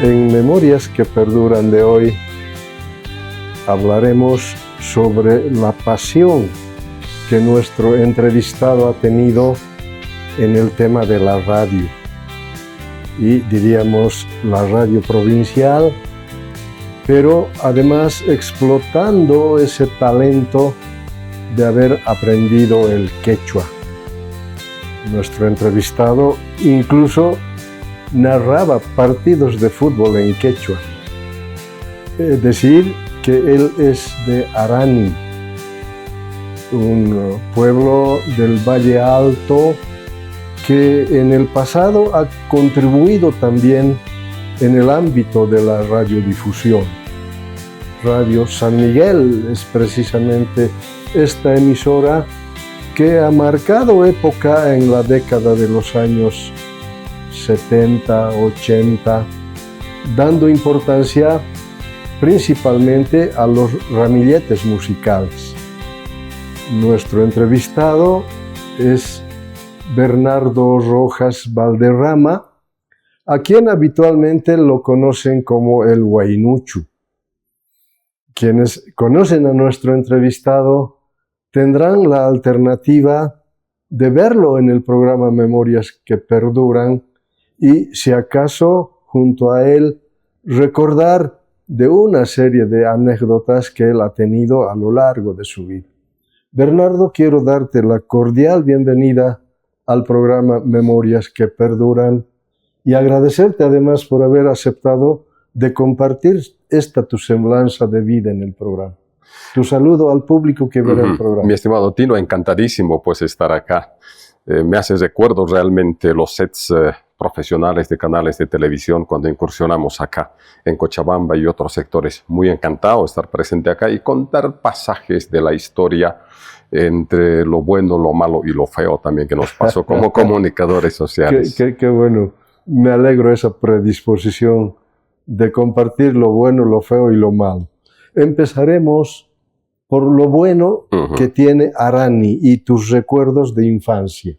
En Memorias que Perduran de hoy hablaremos sobre la pasión que nuestro entrevistado ha tenido en el tema de la radio. Y diríamos la radio provincial, pero además explotando ese talento de haber aprendido el quechua. Nuestro entrevistado incluso narraba partidos de fútbol en quechua. Es decir, que él es de Arani, un pueblo del Valle Alto que en el pasado ha contribuido también en el ámbito de la radiodifusión. Radio San Miguel es precisamente esta emisora que ha marcado época en la década de los años 70, 80, dando importancia principalmente a los ramilletes musicales. Nuestro entrevistado es Bernardo Rojas Valderrama, a quien habitualmente lo conocen como el Huaynuchu. Quienes conocen a nuestro entrevistado tendrán la alternativa de verlo en el programa Memorias que Perduran y, si acaso, junto a él, recordar de una serie de anécdotas que él ha tenido a lo largo de su vida. Bernardo, quiero darte la cordial bienvenida al programa Memorias que Perduran y agradecerte además por haber aceptado de compartir esta tu semblanza de vida en el programa. Tu saludo al público que verá el programa. Mi estimado Tino, encantadísimo pues estar acá. Me hace recuerdo realmente los sets profesionales de canales de televisión cuando incursionamos acá en Cochabamba y otros sectores. Muy encantado de estar presente acá y contar pasajes de la historia entre lo bueno, lo malo y lo feo también que nos pasó como comunicadores sociales. Qué bueno. Me alegro esa predisposición de compartir lo bueno, lo feo y lo malo. Empezaremos por lo bueno que tiene Arani y tus recuerdos de infancia.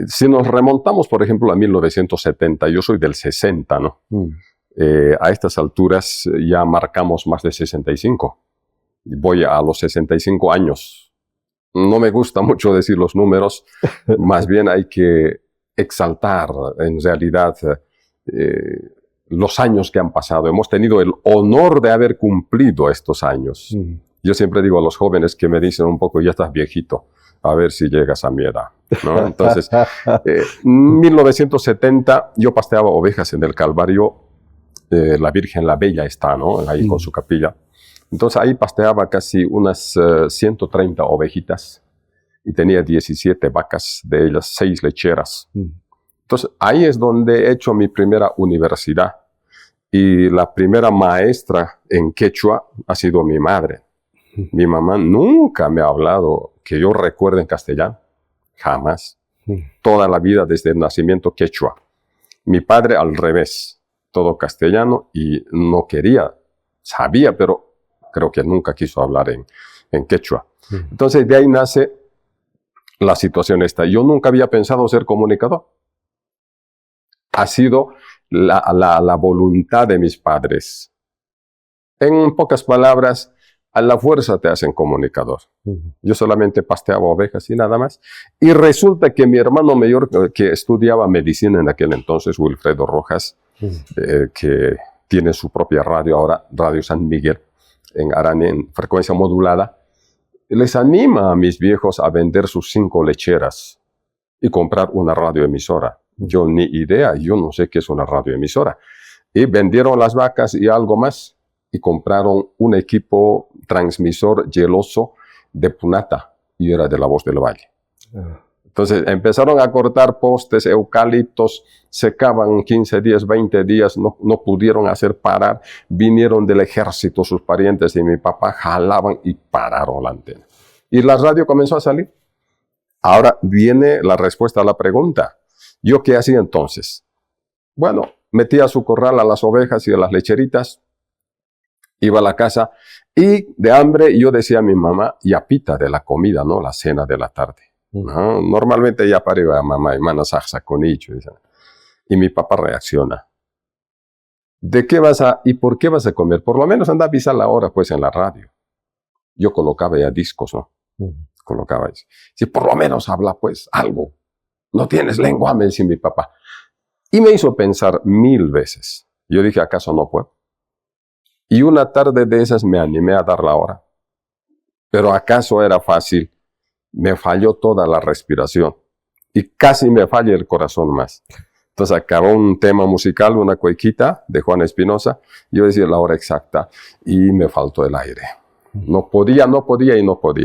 Si nos remontamos, por ejemplo, a 1970, yo soy del 60, ¿no? A estas alturas ya marcamos más de 65. Voy a los 65 años. No me gusta mucho decir los números, más bien hay que exaltar en realidad los años que han pasado. Hemos tenido el honor de haber cumplido estos años. Yo siempre digo a los jóvenes que me dicen un poco, ya estás viejito, a ver si llegas a mi edad, ¿no? Entonces, 1970 yo pasteaba ovejas en el Calvario, la Virgen la Bella está, ¿no? Ahí con su capilla. Entonces ahí pasteaba casi unas 130 ovejitas y tenía 17 vacas, de ellas 6 lecheras. Entonces ahí es donde he hecho mi primera universidad y la primera maestra en quechua ha sido mi madre. Mi mamá nunca me ha hablado que yo recuerde en castellano, jamás. Toda la vida desde el nacimiento quechua. Mi padre al revés, todo castellano y no quería, sabía, pero creo que nunca quiso hablar en quechua. Entonces de ahí nace la situación esta. Yo nunca había pensado ser comunicador. Ha sido la voluntad de mis padres. En pocas palabras, a la fuerza te hacen comunicador. Yo solamente pasteaba ovejas y nada más. Y resulta que mi hermano mayor, que estudiaba medicina en aquel entonces, Wilfredo Rojas, que tiene su propia radio ahora, Radio San Miguel, en Arani, en frecuencia modulada, les anima a mis viejos a vender sus 5 lecheras y comprar una radioemisora. Yo ni idea, yo no sé qué es una radioemisora. Y vendieron las vacas y algo más y compraron un equipo transmisor geloso de Punata y era de La Voz del Valle. Entonces empezaron a cortar postes, eucaliptos, secaban 15 días, 20 días, no pudieron hacer parar. Vinieron del ejército sus parientes y mi papá jalaban y pararon la antena. Y la radio comenzó a salir. Ahora viene la respuesta a la pregunta. ¿Yo qué hacía entonces? Bueno, metía a su corral a las ovejas y a las lecheritas, iba a la casa y de hambre yo decía a mi mamá, ya pita de la comida, ¿no? La cena de la tarde. ¿No? Normalmente ya parió a mamá y manas con nicho. Y mi papá reacciona. ¿De qué vas a, y por qué vas a comer? Por lo menos anda a avisar la hora, pues, en la radio. Yo colocaba ya discos, ¿no? Colocaba eso. Si por lo menos habla, pues, algo. No tienes lengua, me decía mi papá. Y me hizo pensar 1000 veces. Yo dije, ¿acaso no puedo? Y una tarde de esas me animé a dar la hora. Pero ¿acaso era fácil? Me falló toda la respiración. Y casi me falla el corazón más. Entonces acabó un tema musical, una cuequita de Juan Espinosa. Yo decía la hora exacta y me faltó el aire. No podía.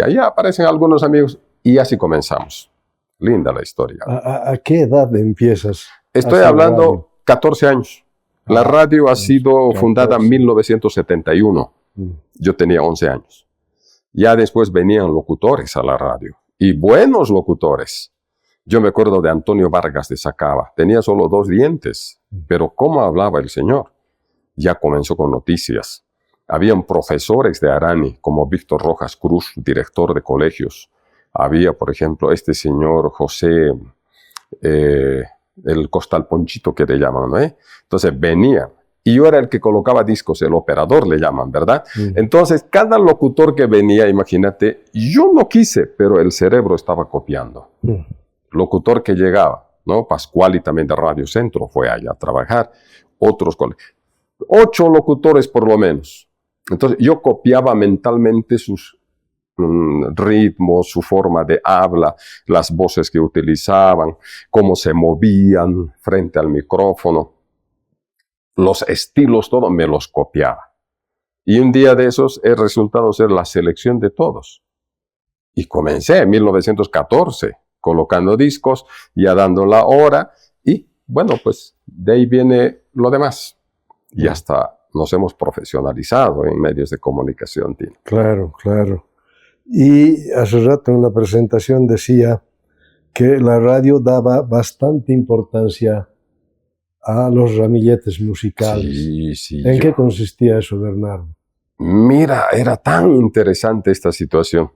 Ya aparecen algunos amigos y así comenzamos. Linda la historia. ¿A qué edad empiezas? Estoy hablando 14 años. La radio ha sido fundada en 1971. Yo tenía 11 años. Ya después venían locutores a la radio. Y buenos locutores. Yo me acuerdo de Antonio Vargas de Sacaba. Tenía solo 2 dientes. Pero ¿cómo hablaba el señor? Ya comenzó con noticias. Habían profesores de Arani, como Víctor Rojas Cruz, director de colegios. Había, por ejemplo, este señor José, el Costal Ponchito que le llaman, ¿no? Entonces venía. Y yo era el que colocaba discos, el operador le llaman, ¿verdad? Entonces, cada locutor que venía, imagínate, yo no quise, pero el cerebro estaba copiando. Locutor que llegaba, ¿no? Pascuali también de Radio Centro fue allá a trabajar. Otros 8 locutores por lo menos. Entonces, yo copiaba mentalmente sus ritmos, su forma de habla, las voces que utilizaban, cómo se movían frente al micrófono. Los estilos, todo me los copiaba. Y un día de esos, el resultado ser la selección de todos. Y comencé en 1914, colocando discos, ya dando la hora, y bueno, pues de ahí viene lo demás. Y hasta nos hemos profesionalizado en medios de comunicación, Tino. Claro, claro. Y hace rato en la presentación decía que la radio daba bastante importancia a los ramilletes musicales. Sí, ¿En qué consistía eso, Bernardo? Mira, era tan interesante esta situación.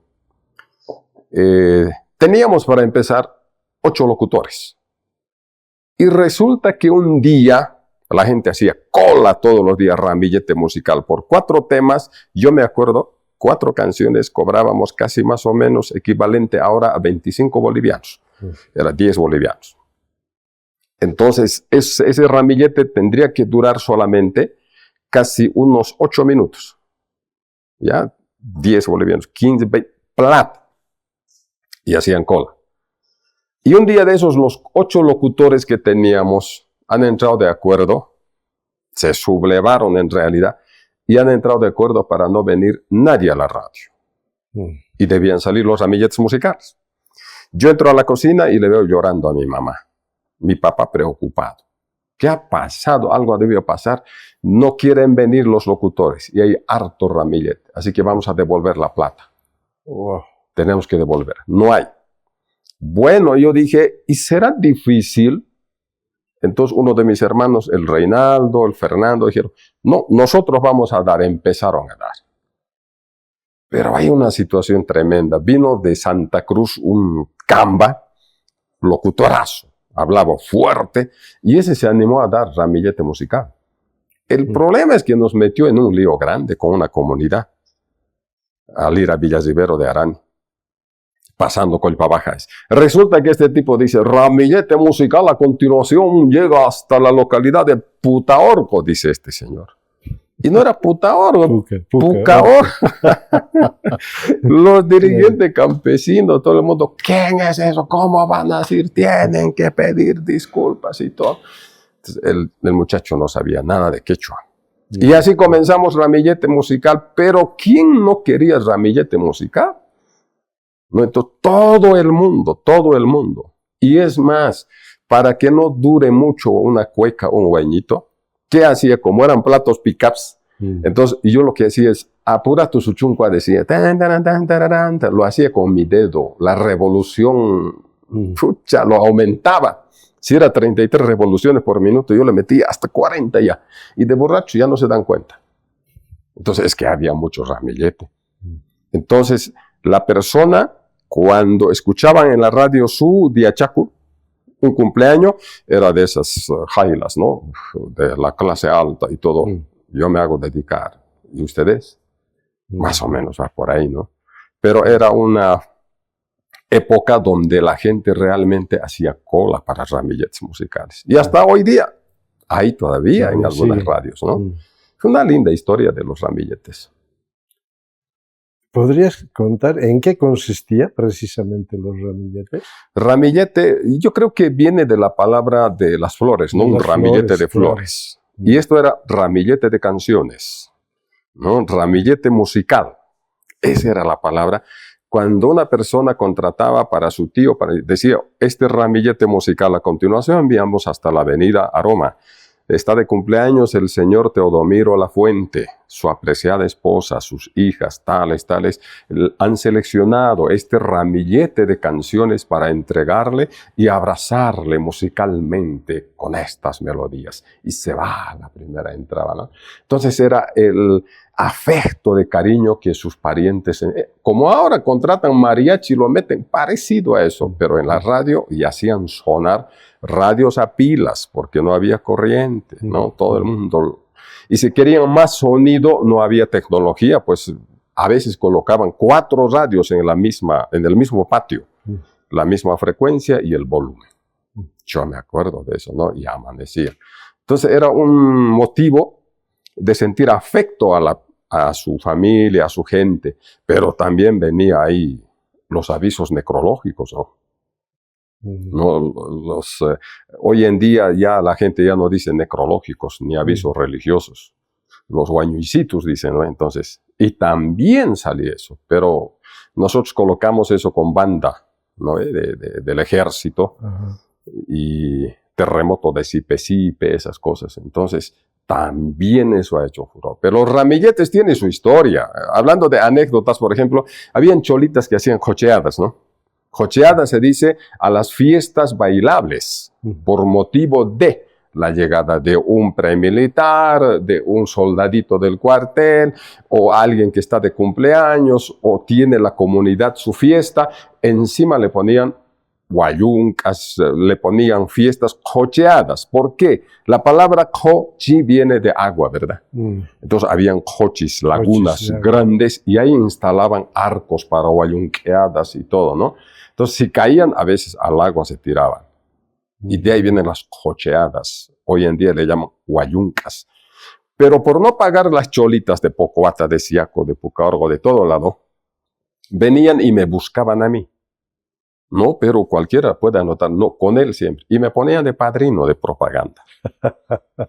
Teníamos para empezar 8 locutores. Y resulta que un día la gente hacía cola todos los días, ramillete musical. Por 4 temas, yo me acuerdo, 4 canciones cobrábamos casi más o menos equivalente ahora a 25 bolivianos. Era 10 bolivianos. Entonces, ese ramillete tendría que durar solamente casi unos 8 minutos. ¿Ya? 10 bolivianos, 15, 20, plata. Y hacían cola. Y un día de esos, los 8 locutores que teníamos han entrado de acuerdo, se sublevaron en realidad, y han entrado de acuerdo para no venir nadie a la radio. Y debían salir los ramilletes musicales. Yo entro a la cocina y le veo llorando a mi mamá. Mi papá preocupado. ¿Qué ha pasado? Algo debió pasar. No quieren venir los locutores y hay harto ramillete. Así que vamos a devolver la plata. Tenemos que devolver. No hay. Bueno, yo dije, ¿y será difícil? Entonces uno de mis hermanos, el Reinaldo, el Fernando, dijeron, no, nosotros vamos a dar. Empezaron a dar. Pero hay una situación tremenda. Vino de Santa Cruz un camba, locutorazo. Hablaba fuerte y ese se animó a dar ramillete musical. El problema es que nos metió en un lío grande con una comunidad al ir a Villasibero de Arani, pasando Colpa Baja. Resulta que este tipo dice, ramillete musical a continuación llega hasta la localidad de Putaorco, dice este señor. Y no era Putaorco, Pucaorco. Los dirigentes campesinos, todo el mundo, ¿quién es eso? ¿Cómo van a decir? Tienen que pedir disculpas y todo. Entonces, el muchacho no sabía nada de quechua. Y así comenzamos ramillete musical, pero ¿quién no quería ramillete musical? No, entonces, todo el mundo. Y es más, para que no dure mucho una cueca o un guañito, ¿qué hacía? Como eran platos pickups, entonces yo lo que hacía es, apura tu suchunqua, decía, lo hacía con mi dedo, la revolución, chucha, lo aumentaba. Si era 33 revoluciones por minuto, yo le metía hasta 40 ya. Y de borracho ya no se dan cuenta. Entonces es que había mucho ramillete. Entonces la persona, cuando escuchaban en la radio su Diachacu, un cumpleaños era de esas jailas, ¿no? De la clase alta y todo. Yo me hago dedicar. ¿Y ustedes? Más o menos va por ahí, ¿no? Pero era una época donde la gente realmente hacía cola para ramilletes musicales. Y hasta hoy día hay todavía en algunas radios, ¿no? Fue una linda historia de los ramilletes. ¿Podrías contar en qué consistía precisamente los ramilletes? Ramillete, yo creo que viene de la palabra de las flores, ¿no? Un ramillete de flores. Y esto era ramillete de canciones, ¿no? Ramillete musical. Esa era la palabra. Cuando una persona contrataba para su tío, decía, este ramillete musical a continuación enviamos hasta la avenida Aroma. Está de cumpleaños el señor Teodomiro Lafuente, su apreciada esposa, sus hijas, tales, han seleccionado este ramillete de canciones para entregarle y abrazarle musicalmente con estas melodías. Y se va la primera entrada, ¿no? Entonces era el afecto de cariño que sus parientes, como ahora contratan mariachi, lo meten parecido a eso, pero en la radio y hacían sonar radios a pilas, porque no había corriente, ¿no? Todo el mundo. Y si querían más sonido, no había tecnología, pues a veces colocaban 4 radios en el mismo patio, la misma frecuencia y el volumen. Yo me acuerdo de eso, ¿no? Y amanecía. Entonces era un motivo de sentir afecto a su familia, a su gente, pero también venía ahí los avisos necrológicos, ¿no? No, hoy en día ya la gente ya no dice necrológicos ni avisos religiosos. Los guañuicitos dicen, ¿no? Entonces, y también salía eso, pero nosotros colocamos eso con banda, ¿no? Del ejército y terremoto de Sipe, esas cosas. Entonces, también eso ha hecho furor. Pero los ramilletes tienen su historia. Hablando de anécdotas, por ejemplo, habían cholitas que hacían jocheadas, ¿no? Jocheada se dice a las fiestas bailables por motivo de la llegada de un premilitar, de un soldadito del cuartel o alguien que está de cumpleaños o tiene la comunidad su fiesta. Encima le ponían guayuncas, le ponían fiestas jocheadas. ¿Por qué? La palabra jochi viene de agua, ¿verdad? Entonces habían jochis, lagunas grandes y ahí instalaban arcos para guayunqueadas y todo, ¿no? Entonces, si caían, a veces al agua se tiraban. Y de ahí vienen las jocheadas. Hoy en día le llaman guayuncas. Pero por no pagar las cholitas de Pocoata, de Siaco, de Pucaorgo, de todo lado, venían y me buscaban a mí. No, pero cualquiera puede anotar. No, con él siempre. Y me ponían de padrino de propaganda.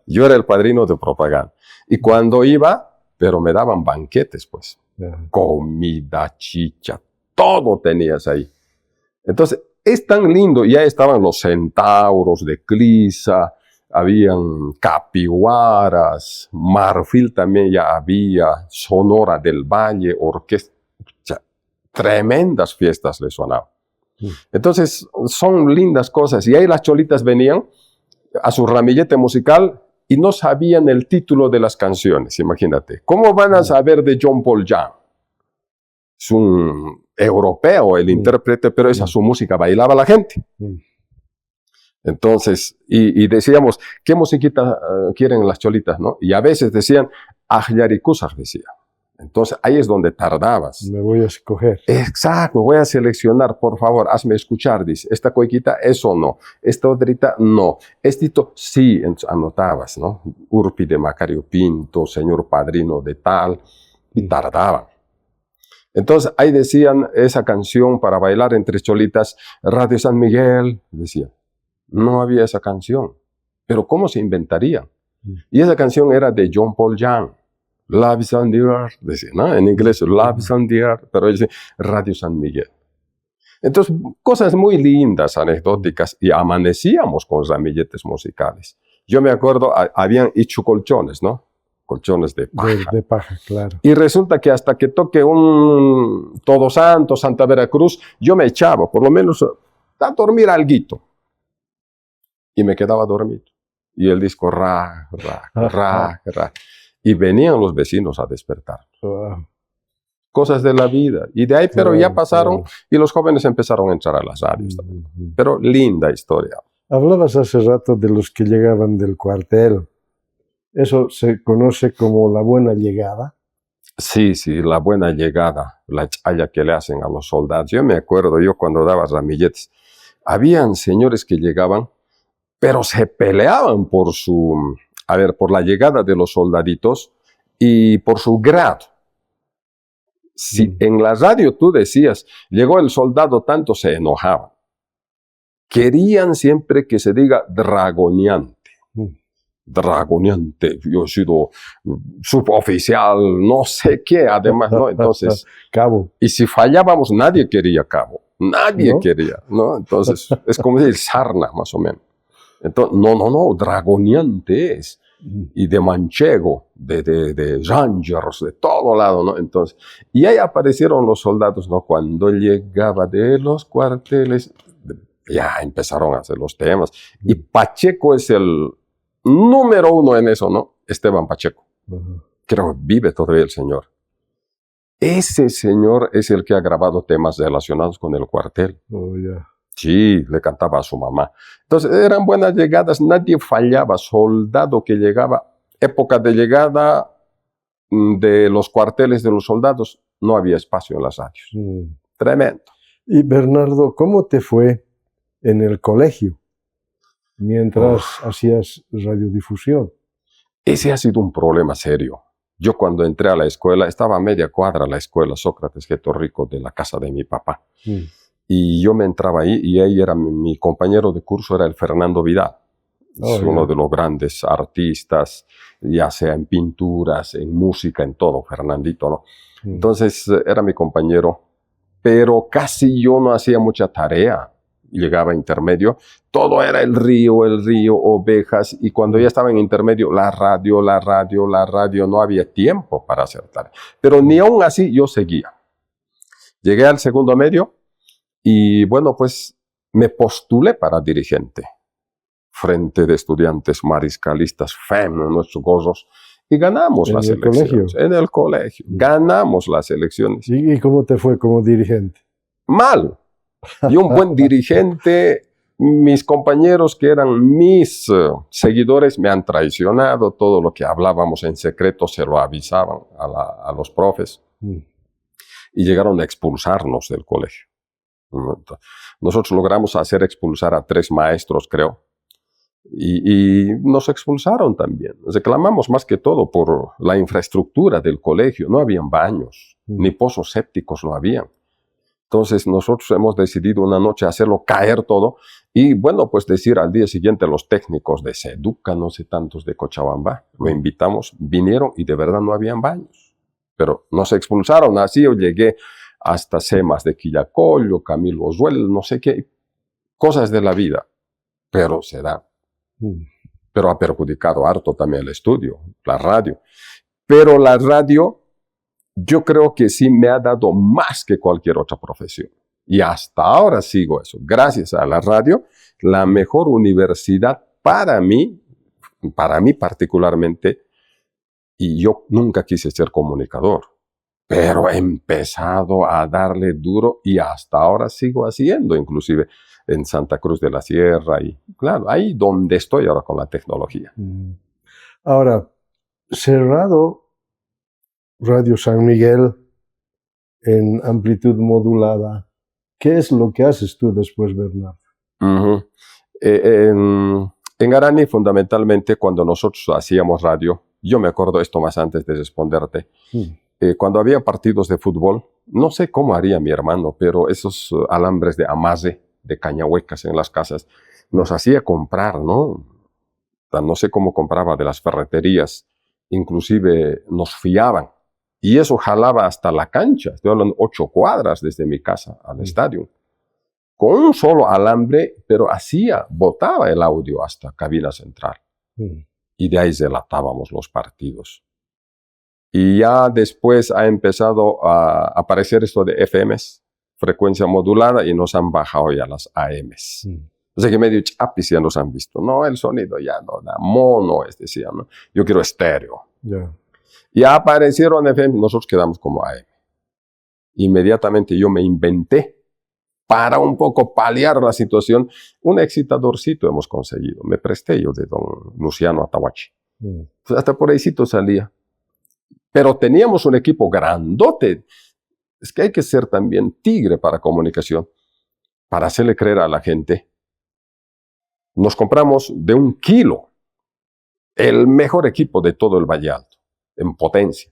Yo era el padrino de propaganda. Y cuando iba, pero me daban banquetes, pues. Comida, chicha, todo tenías ahí. Entonces, es tan lindo, ya estaban los centauros de Clisa, habían capiguaras, Marfil también ya había, Sonora del Valle, orquesta, tremendas fiestas le sonaban. Entonces, son lindas cosas, y ahí las cholitas venían a su ramillete musical y no sabían el título de las canciones, imagínate. ¿Cómo van a saber de John Paul Young? Es un europeo el intérprete, pero esa su música bailaba la gente. Entonces, y decíamos, ¿qué musiquita quieren las cholitas, no? Y a veces decían, Ajyaricusaj, decía. Entonces, ahí es donde tardabas. Me voy a escoger. Exacto, voy a seleccionar, por favor, hazme escuchar, dice. Esta coiquita, eso no. Esta otrita, no. Estito, sí, anotabas, ¿no? Urpi de Macario Pinto, señor padrino de tal, y tardaban. Entonces, ahí decían esa canción para bailar entre cholitas, Radio San Miguel, decían. No había esa canción. Pero ¿cómo se inventaría? Y esa canción era de John Paul Young. Love is on the earth, decía, ¿no? En inglés, Love is on the earth, pero dice Radio San Miguel. Entonces, cosas muy lindas, anecdóticas, y amanecíamos con ramilletes musicales. Yo me acuerdo, habían hecho colchones, ¿no? Colchones de paja. De paja, claro. Y resulta que hasta que toque un Todos Santos, Santa Veracruz, yo me echaba, por lo menos, a dormir alguito. Y me quedaba dormido. Y el disco, ra. Y venían los vecinos a despertar. Cosas de la vida. Y de ahí, pero ya pasaron, y los jóvenes empezaron a entrar a las radios también. Pero linda historia. Hablabas hace rato de los que llegaban del cuartel. Eso se conoce como la buena llegada. Sí, sí, la buena llegada, la chaya que le hacen a los soldados. Yo me acuerdo, yo cuando daba ramilletes, habían señores que llegaban, pero se peleaban por por la llegada de los soldaditos y por su grado. Si en la radio tú decías, llegó el soldado tanto, se enojaban. Querían siempre que se diga dragoniante. Dragoniante, yo he sido suboficial, no sé qué, además, ¿no? Entonces, cabo. Y si fallábamos, nadie quería cabo. Nadie ¿No? quería, ¿no? Entonces, es como decir sarna, más o menos. Entonces, no, dragoniante es. Y de manchego, de rangers, de todo lado, ¿no? Entonces, y ahí aparecieron los soldados, ¿no? Cuando llegaba de los cuarteles, ya empezaron a hacer los temas. Y Pacheco es el número uno en eso, ¿no? Esteban Pacheco. Creo que vive todavía el señor. Ese señor es el que ha grabado temas relacionados con el cuartel. Oh, yeah. Sí, le cantaba a su mamá. Entonces, eran buenas llegadas, nadie fallaba. Soldado que llegaba, época de llegada de los cuarteles de los soldados, no había espacio en las radios. Tremendo. Y Bernardo, ¿cómo te fue en el colegio mientras hacías radiodifusión? Ese ha sido un problema serio. Yo cuando entré a la escuela, estaba a media cuadra la escuela Sócrates Geto Rico de la casa de mi papá. Y yo me entraba ahí y ahí era mi compañero de curso, era el Fernando Vidal. Es uno de los grandes artistas, ya sea en pinturas, en música, en todo, Fernandito, ¿no? Entonces era mi compañero, pero casi yo no hacía mucha tarea. Llegaba a intermedio, todo era el río, ovejas, y cuando ya estaba en intermedio, la radio, no había tiempo para hacer tarea. Pero ni aún así yo seguía. Llegué al segundo medio y bueno, pues me postulé para dirigente, frente de estudiantes mariscalistas, nuestros gorros, y ganamos las elecciones. En el colegio, ganamos las elecciones. ¿Y cómo te fue como dirigente? Mal. Y un buen dirigente, mis compañeros que eran mis seguidores me han traicionado, todo lo que hablábamos en secreto se lo avisaban a los profes y llegaron a expulsarnos del colegio. Nosotros logramos hacer expulsar a 3 maestros, creo, y nos expulsaron también. Reclamamos más que todo por la infraestructura del colegio, no habían baños, ni pozos sépticos no habían. Entonces nosotros hemos decidido una noche hacerlo caer todo y bueno, pues decir al día siguiente los técnicos de Seduca, no sé tantos de Cochabamba, lo invitamos, vinieron y de verdad no habían baños. Pero nos expulsaron, así yo llegué hasta Semas de Quillacollo, Camilo Osuel, no sé qué, cosas de la vida, pero se da. Pero ha perjudicado harto también el estudio, la radio. Pero la radio, yo creo que sí me ha dado más que cualquier otra profesión. Y hasta ahora sigo eso. Gracias a la radio, la mejor universidad para mí particularmente, y yo nunca quise ser comunicador, pero he empezado a darle duro y hasta ahora sigo haciendo, inclusive en Santa Cruz de la Sierra y claro, ahí donde estoy ahora con la tecnología. Ahora, cerrado Radio San Miguel en amplitud modulada, ¿qué es lo que haces tú después, Bernardo? En Arani, fundamentalmente, cuando nosotros hacíamos radio, yo me acuerdo esto más antes de responderte, cuando había partidos de fútbol, no sé cómo haría mi hermano, pero esos alambres de amarre, de cañahuecas en las casas, nos hacía comprar, ¿no? No sé cómo compraba de las ferreterías, inclusive nos fiaban. Y eso jalaba hasta la cancha, estoy hablando 8 cuadras desde mi casa al estadio. Con un solo alambre, pero botaba el audio hasta cabina central. Y de ahí relatábamos los partidos. Y ya después ha empezado a aparecer esto de FMs, frecuencia modulada, y nos han bajado ya las AMs. O sea que medio chapis ya nos han visto. No, el sonido ya no da, mono decía, ¿no? Yo quiero estéreo. Ya aparecieron FM, nosotros quedamos como AM. Inmediatamente yo me inventé para un poco paliar la situación, un excitadorcito hemos conseguido. Me presté yo de don Luciano Atahuachi. Hasta por ahícito salía. Pero teníamos un equipo grandote. Es que hay que ser también tigre para comunicación, para hacerle creer a la gente. Nos compramos de 1 kilo el mejor equipo de todo el Valle Alto, en potencia.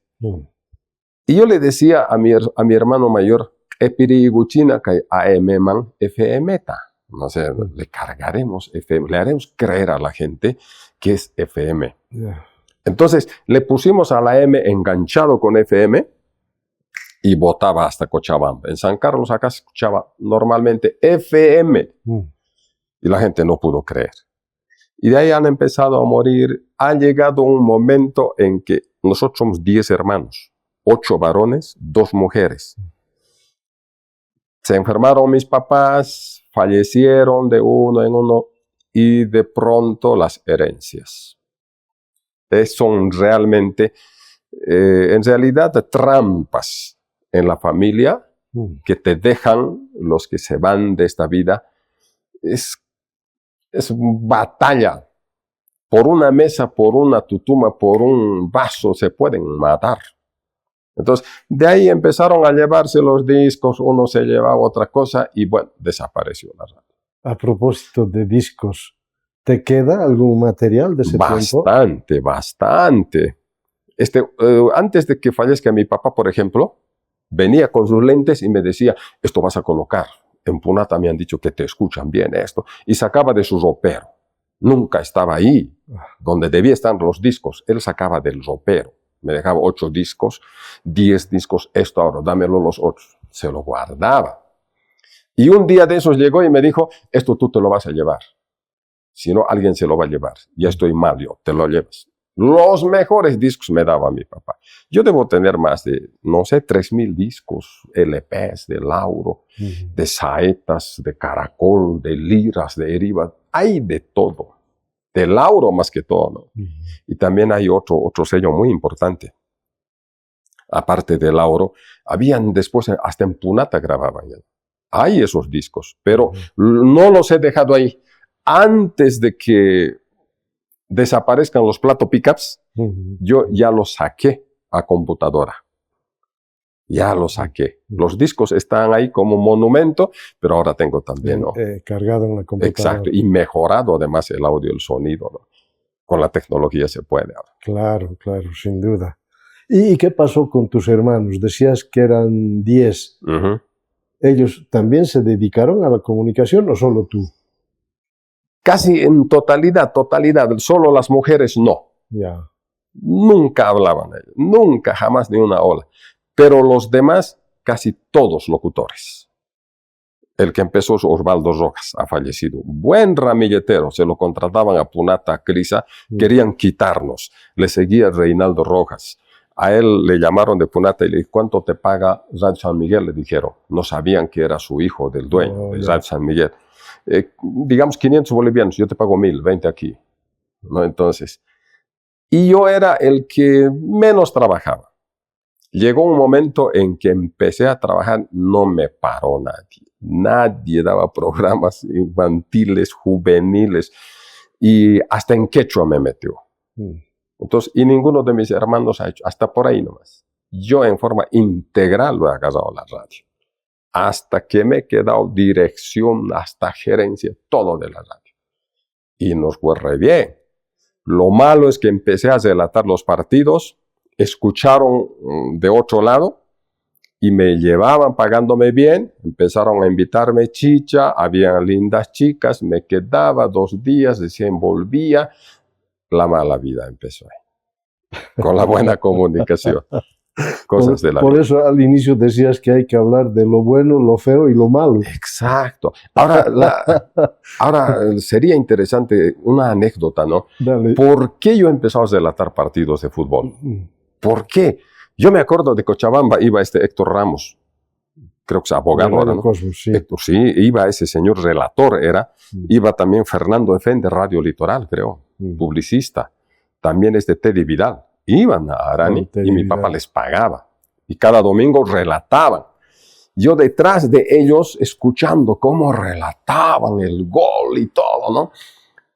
Y yo le decía a mi hermano mayor, Epiriguchina que AM man FM ta. No sé, le cargaremos FM, le haremos creer a la gente que es FM. Entonces, le pusimos a la M enganchado con FM y botaba hasta Cochabamba. En San Carlos acá se escuchaba normalmente FM. Y la gente no pudo creer. Y de ahí han empezado a morir. Ha llegado un momento en que nosotros somos 10 hermanos, 8 varones, 2 mujeres. Se enfermaron mis papás, fallecieron de uno en uno, y de pronto las herencias. Son realmente, en realidad, trampas en la familia que te dejan los que se van de esta vida. Es batalla. Por una mesa, por una tutuma, por un vaso se pueden matar. Entonces, de ahí empezaron a llevarse los discos, uno se llevaba otra cosa y bueno, desapareció la radio. A propósito de discos, ¿te queda algún material de ese tiempo? Bastante. Antes de que fallezca mi papá, por ejemplo, venía con sus lentes y me decía, esto vas a colocar. En Punata me han dicho que te escuchan bien esto. Y sacaba de su ropero. Nunca estaba ahí, donde debía estar los discos. Él sacaba del ropero. Me dejaba 8 discos, 10 discos, esto ahora, dámelo los 8. Se lo guardaba. Y un día de esos llegó y me dijo, esto tú te lo vas a llevar. Si no, alguien se lo va a llevar. Ya estoy mal yo, te lo llevas. Los mejores discos me daba mi papá. Yo debo tener más de, no sé, 3.000 discos, LPs de Lauro, de saetas, de caracol, de liras, de eriba. Hay de todo. De Lauro más que todo, ¿no? Y también hay otro sello muy importante. Aparte de Lauro, habían después, hasta en Punata grababan. Hay esos discos, pero no los he dejado ahí. Antes de que desaparezcan los plato pickups, yo ya los saqué a computadora. Ya los saqué. Los discos están ahí como monumento, pero ahora tengo también, ¿no? Cargado en la computadora. Exacto, y mejorado además el audio y el sonido, ¿no? Con la tecnología se puede ahora. Claro, sin duda. ¿Y qué pasó con tus hermanos? Decías que eran 10. ¿Ellos también se dedicaron a la comunicación o solo tú? Casi en totalidad. Solo las mujeres no. Ya. Nunca hablaban ellos, nunca, jamás ni una ola. Pero los demás, casi todos locutores. El que empezó es Osvaldo Rojas, ha fallecido. Buen ramilletero, se lo contrataban a Punata, a Crisa, querían quitarnos. Le seguía Reinaldo Rojas. A él le llamaron de Punata y le dijeron, ¿cuánto te paga Radio San Miguel? Le dijeron. No sabían que era su hijo del dueño de Radio San Miguel. Digamos 500 bolivianos, yo te pago 1.000, 20 aquí. ¿No? Entonces, y yo era el que menos trabajaba. Llegó un momento en que empecé a trabajar, no me paró nadie. Nadie daba programas infantiles, juveniles, y hasta en quechua me metió. Entonces, y ninguno de mis hermanos ha hecho, hasta por ahí nomás. Yo en forma integral lo he agarrado a la radio. Hasta que me he quedado dirección, hasta gerencia, todo de la radio. Y nos fue re bien. Lo malo es que empecé a relatar los partidos, escucharon de otro lado y me llevaban pagándome bien, empezaron a invitarme chicha, había lindas chicas, me quedaba 2 días, recién volvía, la mala vida empezó ahí, con la buena comunicación, cosas de la vida. Por eso al inicio decías que hay que hablar de lo bueno, lo feo y lo malo. Exacto. Ahora sería interesante una anécdota, ¿no? Dale. ¿Por qué yo empecé a relatar partidos de fútbol? ¿Por qué? Yo me acuerdo de Cochabamba, iba Héctor Ramos, creo que es abogado ahora, ¿no? Cosmos, sí. Héctor, sí, iba ese señor relator, iba también Fernando Efén de Radio Litoral, creo, publicista, también Teddy Vidal, iban a Arani y mi papá les pagaba, y cada domingo relataban, yo detrás de ellos escuchando cómo relataban el gol y todo, ¿no?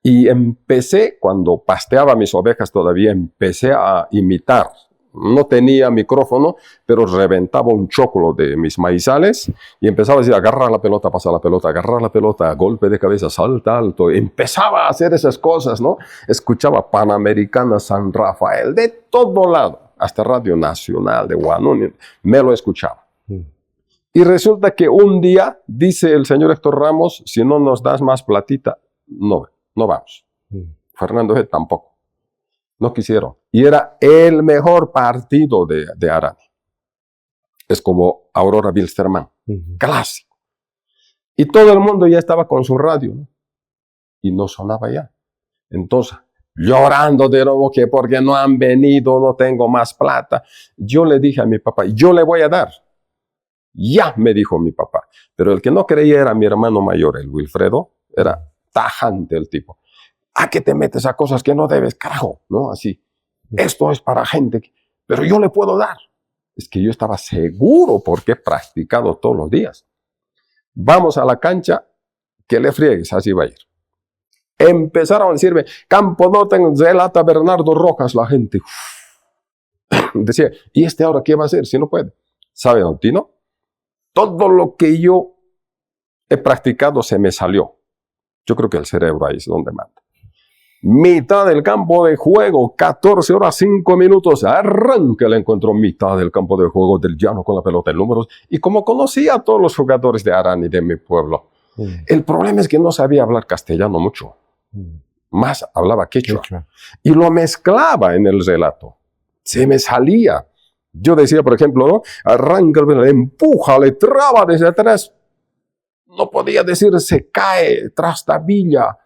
Y empecé, cuando pasteaba mis ovejas todavía, empecé a imitar. No tenía micrófono, pero reventaba un choclo de mis maizales y empezaba a decir, agarra la pelota, pasa la pelota, agarra la pelota, golpe de cabeza, salta alto. Y empezaba a hacer esas cosas, ¿no? Escuchaba Panamericana, San Rafael, de todo lado, hasta Radio Nacional de Guanuni, me lo escuchaba. Y resulta que un día, dice el señor Héctor Ramos, si no nos das más platita, no vamos. Fernando G. tampoco. No quisieron. Y era el mejor partido de Arani. Es como Aurora Wilstermann, clásico. Y todo el mundo ya estaba con su radio, ¿no? Y no sonaba ya. Entonces, llorando de nuevo que porque no han venido, no tengo más plata. Yo le dije a mi papá, yo le voy a dar. Ya, me dijo mi papá. Pero el que no creía era mi hermano mayor, el Wilfredo. Era tajante el tipo. ¿A qué te metes a cosas que no debes? Carajo, ¿no? Así. Esto es para gente, pero yo le puedo dar. Es que yo estaba seguro porque he practicado todos los días. Vamos a la cancha, que le friegues, así va a ir. Empezaron a decirme, Campo Norte, relata Bernardo Rojas, la gente. Decía, ¿y este ahora qué va a hacer si no puede? ¿Sabe, don Tino? Todo lo que yo he practicado se me salió. Yo creo que el cerebro ahí es donde manda. Mitad del campo de juego, 14 horas 5 minutos, arranca el encuentro, mitad del campo de juego del llano con la pelota en números. Y como conocía a todos los jugadores de Arani de mi pueblo, el problema es que no sabía hablar castellano mucho, más hablaba quechua. Y lo mezclaba en el relato, se me salía. Yo decía, por ejemplo, ¿no? Arranca, empuja, le traba desde atrás. No podía decir, se cae, trastabilla.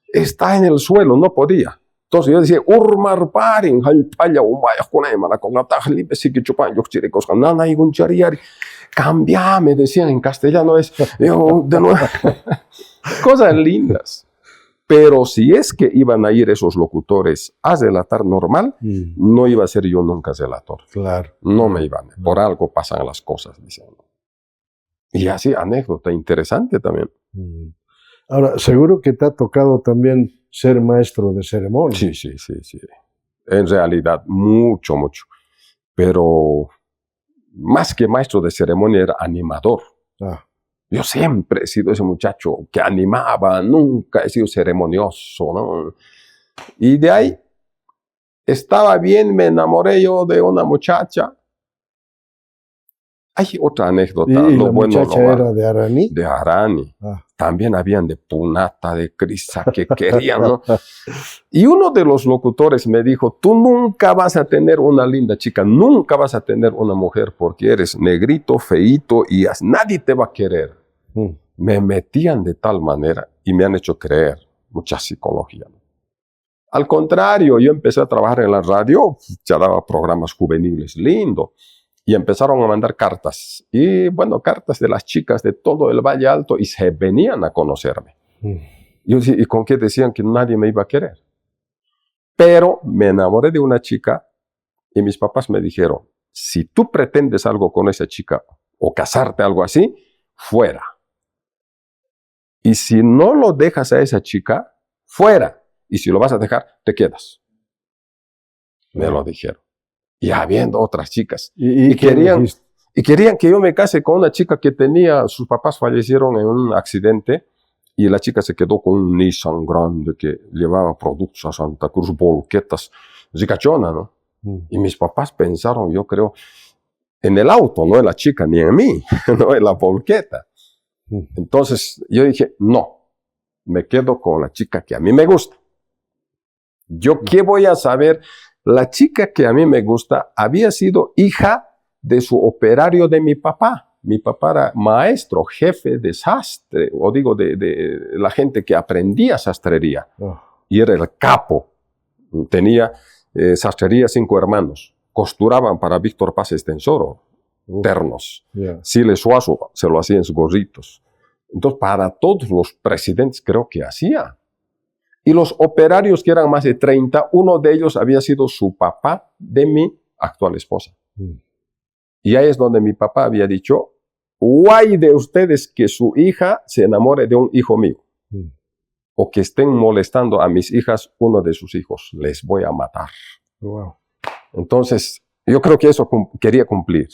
Está en el suelo, no podía. Entonces yo decía, Urmar Parin, Halpaya, Umaya, Kunema, con la Tajlipe, Sikichupan, Yochiricos, Nana y Gunchariari. Cámbiame, decían en castellano, es yo, de nuevo. Cosas lindas. Pero si es que iban a ir esos locutores a relatar normal, no iba a ser yo nunca relator. Claro. No me iban. Por algo pasan las cosas, dicen. Y así, anécdota interesante también. Ahora, seguro que te ha tocado también ser maestro de ceremonia. Sí. En realidad, mucho. Pero más que maestro de ceremonia, era animador. Yo siempre he sido ese muchacho que animaba, nunca he sido ceremonioso, ¿no? Y de ahí, estaba bien, me enamoré yo de una muchacha. Hay otra anécdota. ¿Y la muchacha era de Arani? De Arani. También habían de Punata, de Crisa, que querían, ¿no? Y uno de los locutores me dijo, tú nunca vas a tener una linda chica, nunca vas a tener una mujer porque eres negrito, feíto y nadie te va a querer. Me metían de tal manera y me han hecho creer mucha psicología. Al contrario, yo empecé a trabajar en la radio, ya daba programas juveniles lindos. Y empezaron a mandar cartas. Y bueno, cartas de las chicas de todo el Valle Alto y se venían a conocerme. Yo decía, ¿y con qué decían que nadie me iba a querer? Pero me enamoré de una chica y mis papás me dijeron, si tú pretendes algo con esa chica o casarte algo así, fuera. Y si no lo dejas a esa chica, fuera. Y si lo vas a dejar, te quedas. Me lo dijeron. Y habiendo otras chicas. Y querían que yo me case con una chica que sus papás fallecieron en un accidente y la chica se quedó con un Nissan grande que llevaba productos a Santa Cruz, volquetas, ricachona, ¿no? Y mis papás pensaron, yo creo, en el auto, no en la chica ni en mí, no en la volqueta. Entonces yo dije, no, me quedo con la chica que a mí me gusta. ¿Yo qué voy a saber? La chica que a mí me gusta había sido hija de su operario de mi papá. Mi papá era maestro, jefe de sastre, o digo, de la gente que aprendía sastrería. Y era el capo. Tenía sastrería 5 hermanos. Costuraban para Víctor Paz Estensoro, ternos. Siles Suazo se lo hacía en sus gorritos. Entonces, para todos los presidentes creo que hacía. Y los operarios, que eran más de 30, uno de ellos había sido su papá de mi actual esposa. Y ahí es donde mi papá había dicho, guay de ustedes que su hija se enamore de un hijo mío. O que estén molestando a mis hijas, uno de sus hijos. Les voy a matar. Wow. Entonces, yo creo que eso quería cumplir.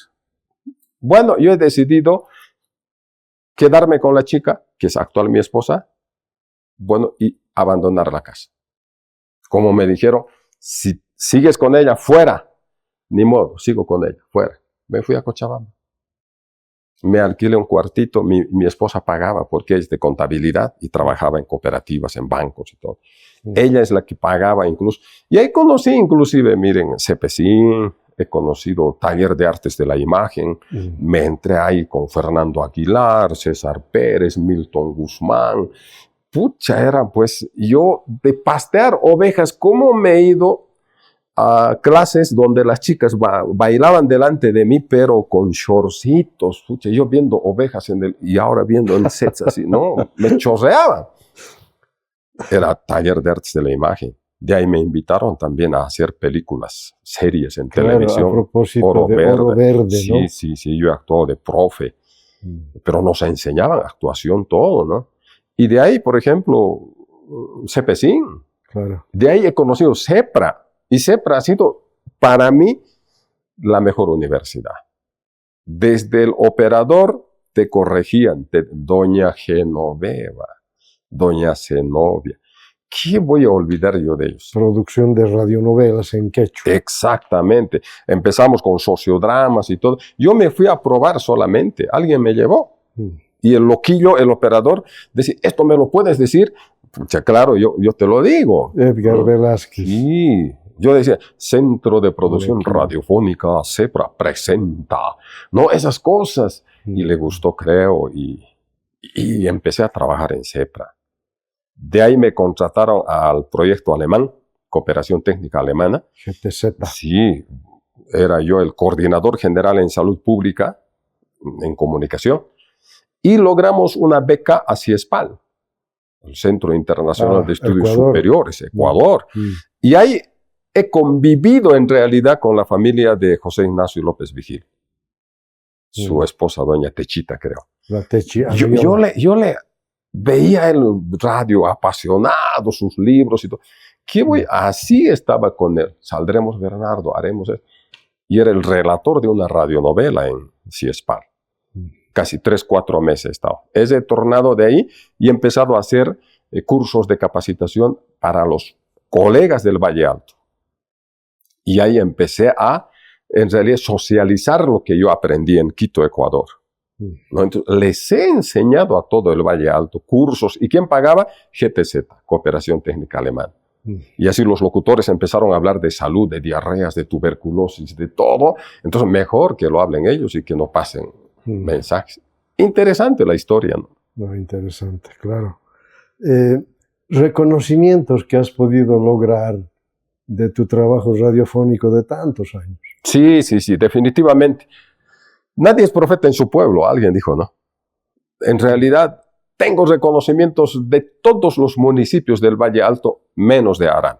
Bueno, yo he decidido quedarme con la chica, que es actual mi esposa, bueno, y abandonar la casa. Como me dijeron, si sigues con ella, fuera. Ni modo, sigo con ella, fuera. Me fui a Cochabamba. Me alquilé un cuartito, mi esposa pagaba porque es de contabilidad y trabajaba en cooperativas, en bancos y todo. Ella es la que pagaba incluso. Y ahí conocí inclusive, miren, Cepecín, he conocido Taller de Artes de la Imagen, me entré ahí con Fernando Aguilar, César Pérez, Milton Guzmán. Pucha, era pues yo de pastear ovejas, ¿cómo me he ido a clases donde las chicas bailaban delante de mí, pero con shortcitos? Pucha, yo viendo ovejas y ahora viendo en sets así, ¿no? Me chorreaba. Era Taller de Artes de la Imagen. De ahí me invitaron también a hacer películas, series en televisión. A propósito Oro Verde, ¿no? Sí, yo actué de profe. Pero nos enseñaban actuación todo, ¿no? Y de ahí, por ejemplo, Cepecín. Claro. De ahí he conocido CEPRA. Y CEPRA ha sido, para mí, la mejor universidad. Desde el operador te corregían, Doña Genoveva, Doña Zenobia. ¿Qué voy a olvidar yo de ellos? Producción de radionovelas en quechua. Exactamente. Empezamos con sociodramas y todo. Yo me fui a probar solamente. Alguien me llevó. Y el loquillo, el operador, decía, ¿esto me lo puedes decir? Pucha, claro, yo te lo digo. Edgar Velázquez. Sí. Yo decía, Centro de Producción Radiofónica, CEPRA, presenta. No, esas cosas. Y le gustó, creo, y empecé a trabajar en CEPRA. De ahí me contrataron al proyecto alemán, Cooperación Técnica Alemana. GTZ. Sí, era yo el coordinador general en salud pública, en comunicación. Y logramos una beca a CIESPAL, el Centro Internacional de Estudios Superiores, Ecuador. Y ahí he convivido en realidad con la familia de José Ignacio López Vigil. Su esposa, doña Techita, creo. La Techi. Yo le veía el radio apasionado, sus libros y todo. Así estaba con él. Saldremos, Bernardo, haremos eso. Y era el relator de una radionovela en CIESPAL. Casi 3-4 meses he estado. He retornado de ahí y he empezado a hacer cursos de capacitación para los colegas del Valle Alto. Y ahí empecé a, en realidad, socializar lo que yo aprendí en Quito, Ecuador. ¿No? Entonces, les he enseñado a todo el Valle Alto cursos. ¿Y quién pagaba? GTZ, Cooperación Técnica Alemana. Y así los locutores empezaron a hablar de salud, de diarreas, de tuberculosis, de todo. Entonces, mejor que lo hablen ellos y que no pasen mensajes. Interesante la historia, ¿no? No, interesante, claro. Reconocimientos que has podido lograr de tu trabajo radiofónico de tantos años. Sí, definitivamente. Nadie es profeta en su pueblo, alguien dijo, ¿no? En realidad, tengo reconocimientos de todos los municipios del Valle Alto, menos de Arán.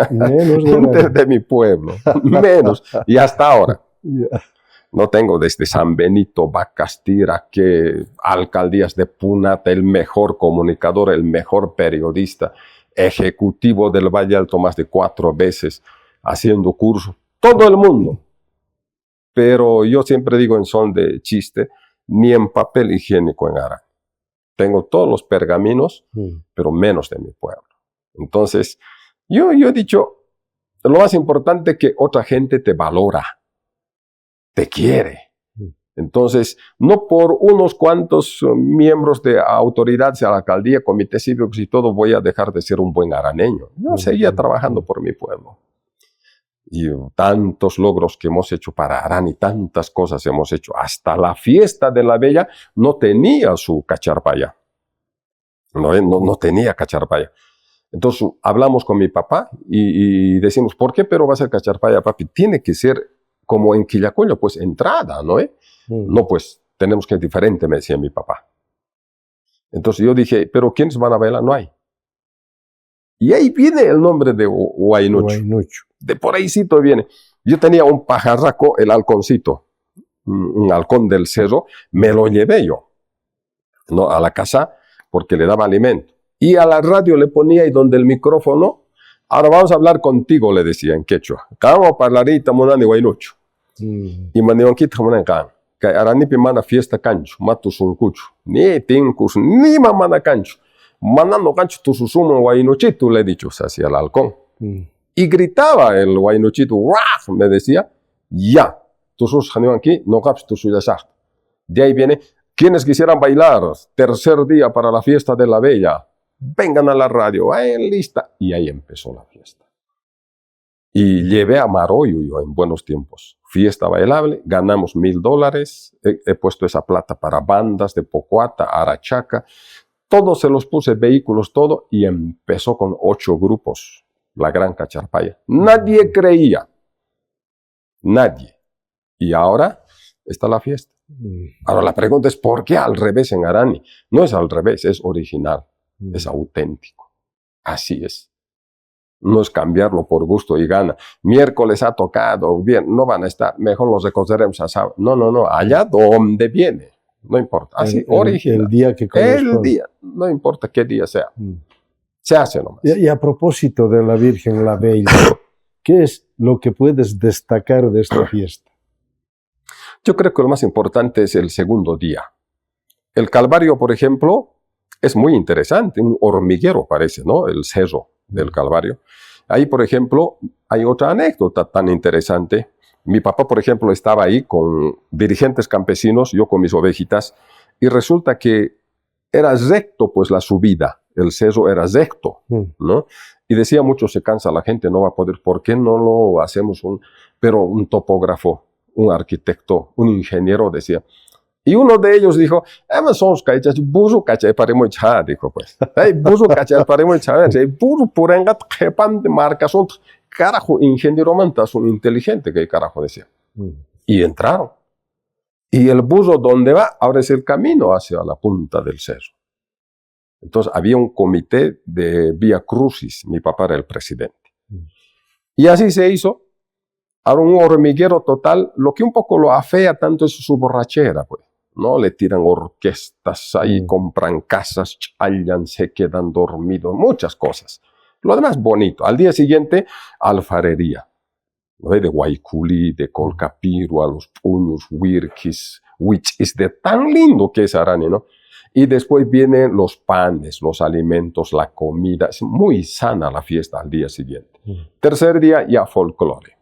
De mi pueblo, menos. Y hasta ahora. No tengo desde San Benito, Bacastira, que alcaldías de Punata, el mejor comunicador, el mejor periodista, ejecutivo del Valle Alto más de 4 veces, haciendo cursos. Todo el mundo. Pero yo siempre digo en son de chiste, ni en papel higiénico en Arán. Tengo todos los pergaminos, pero menos de mi pueblo. Entonces, yo he dicho, lo más importante es que otra gente te valora, te quiere. Entonces, no por unos cuantos miembros de autoridades a la alcaldía, comités cívicos y todo, voy a dejar de ser un buen araneño. Yo seguía trabajando por mi pueblo. Y tantos logros que hemos hecho para Arán y tantas cosas hemos hecho. Hasta la fiesta de la Bella no tenía su cacharpaya. No tenía cacharpaya. Entonces hablamos con mi papá y decimos, ¿por qué pero va a ser cacharpaya, papi? Tiene que ser como en Quillacollo, pues entrada, ¿no? No, pues tenemos que ser diferente, me decía mi papá. Entonces yo dije, ¿pero quiénes van a bailar? No hay. Y ahí viene el nombre de Huaynucho. De por ahícito viene. Yo tenía un pajarraco, el halconcito. un halcón del cerro, me lo llevé yo, ¿no? A la casa porque le daba alimento. Y a la radio le ponía ahí donde el micrófono, ahora vamos a hablar contigo, le decía en quechua. Vamos a hablar y tamonani guaynucho. Y manionquita tamonani can. Que arani pimana fiesta cancho, matus un cucho. Ni tincus, ni mamana cancho. Manando cancho tu susumo guaynuchito, le he dicho, se hacía el halcón. Y gritaba el guaynuchito, ¡ruah! Me decía, ya, tu sus aquí, no caps tu suya. De ahí viene, quienes quisieran bailar, tercer día para la fiesta de la Bella, vengan a la radio, lista. Y ahí empezó la fiesta. Y llevé a Maroyo yo en buenos tiempos. Fiesta bailable, ganamos $1000. He puesto esa plata para bandas de Pocuata, Arachaca. Todos se los puse, vehículos, todo. Y empezó con 8 grupos, la Gran Cacharpaya. Nadie creía. Nadie. Y ahora está la fiesta. Ahora la pregunta es, ¿por qué al revés en Arani? No es al revés, es original, es auténtico. Así es. No es cambiarlo por gusto y gana. Miércoles ha tocado, bien, no van a estar, mejor los recogeremos a sábado. No, allá donde viene, no importa. Así, original. El día que corresponde. El día, no importa qué día sea. Se hace nomás. Y a propósito de la Virgen la Bella, ¿qué es lo que puedes destacar de esta fiesta? Yo creo que lo más importante es el segundo día. El Calvario, por ejemplo, es muy interesante, un hormiguero parece, ¿no? El cerro del Calvario. Ahí, por ejemplo, hay otra anécdota tan interesante. Mi papá, por ejemplo, estaba ahí con dirigentes campesinos, yo con mis ovejitas, y resulta que era recto, pues, la subida. El cerro era recto, ¿no? Y decía mucho, se cansa la gente, no va a poder. ¿Por qué no lo hacemos pero un topógrafo, un arquitecto, un ingeniero decía? Y uno de ellos dijo, somos cachas, buzo cachai paremos cha, dijo pues. Buzo cachai paremos cha, puro purengat jepan de marcas, carajo, ingeniero mantas, un inteligente, que carajo decía. Y entraron. Y el buzo donde va, ahora es el camino hacia la punta del cerro. Entonces había un comité de Vía Crucis, mi papá era el presidente. Y así se hizo. Ahora un hormiguero total, lo que un poco lo afea tanto es su borrachera, pues. ¿No? Le tiran orquestas ahí, compran casas, chayan, se quedan dormidos, muchas cosas. Lo demás bonito. Al día siguiente, alfarería. ¿No? De Guayculi, de Colcapiro, a los puños, huirquis, huichis, de tan lindo que es Arani, ¿no? Y después vienen los panes, los alimentos, la comida. Es muy sana la fiesta al día siguiente. Tercer día, ya folclore.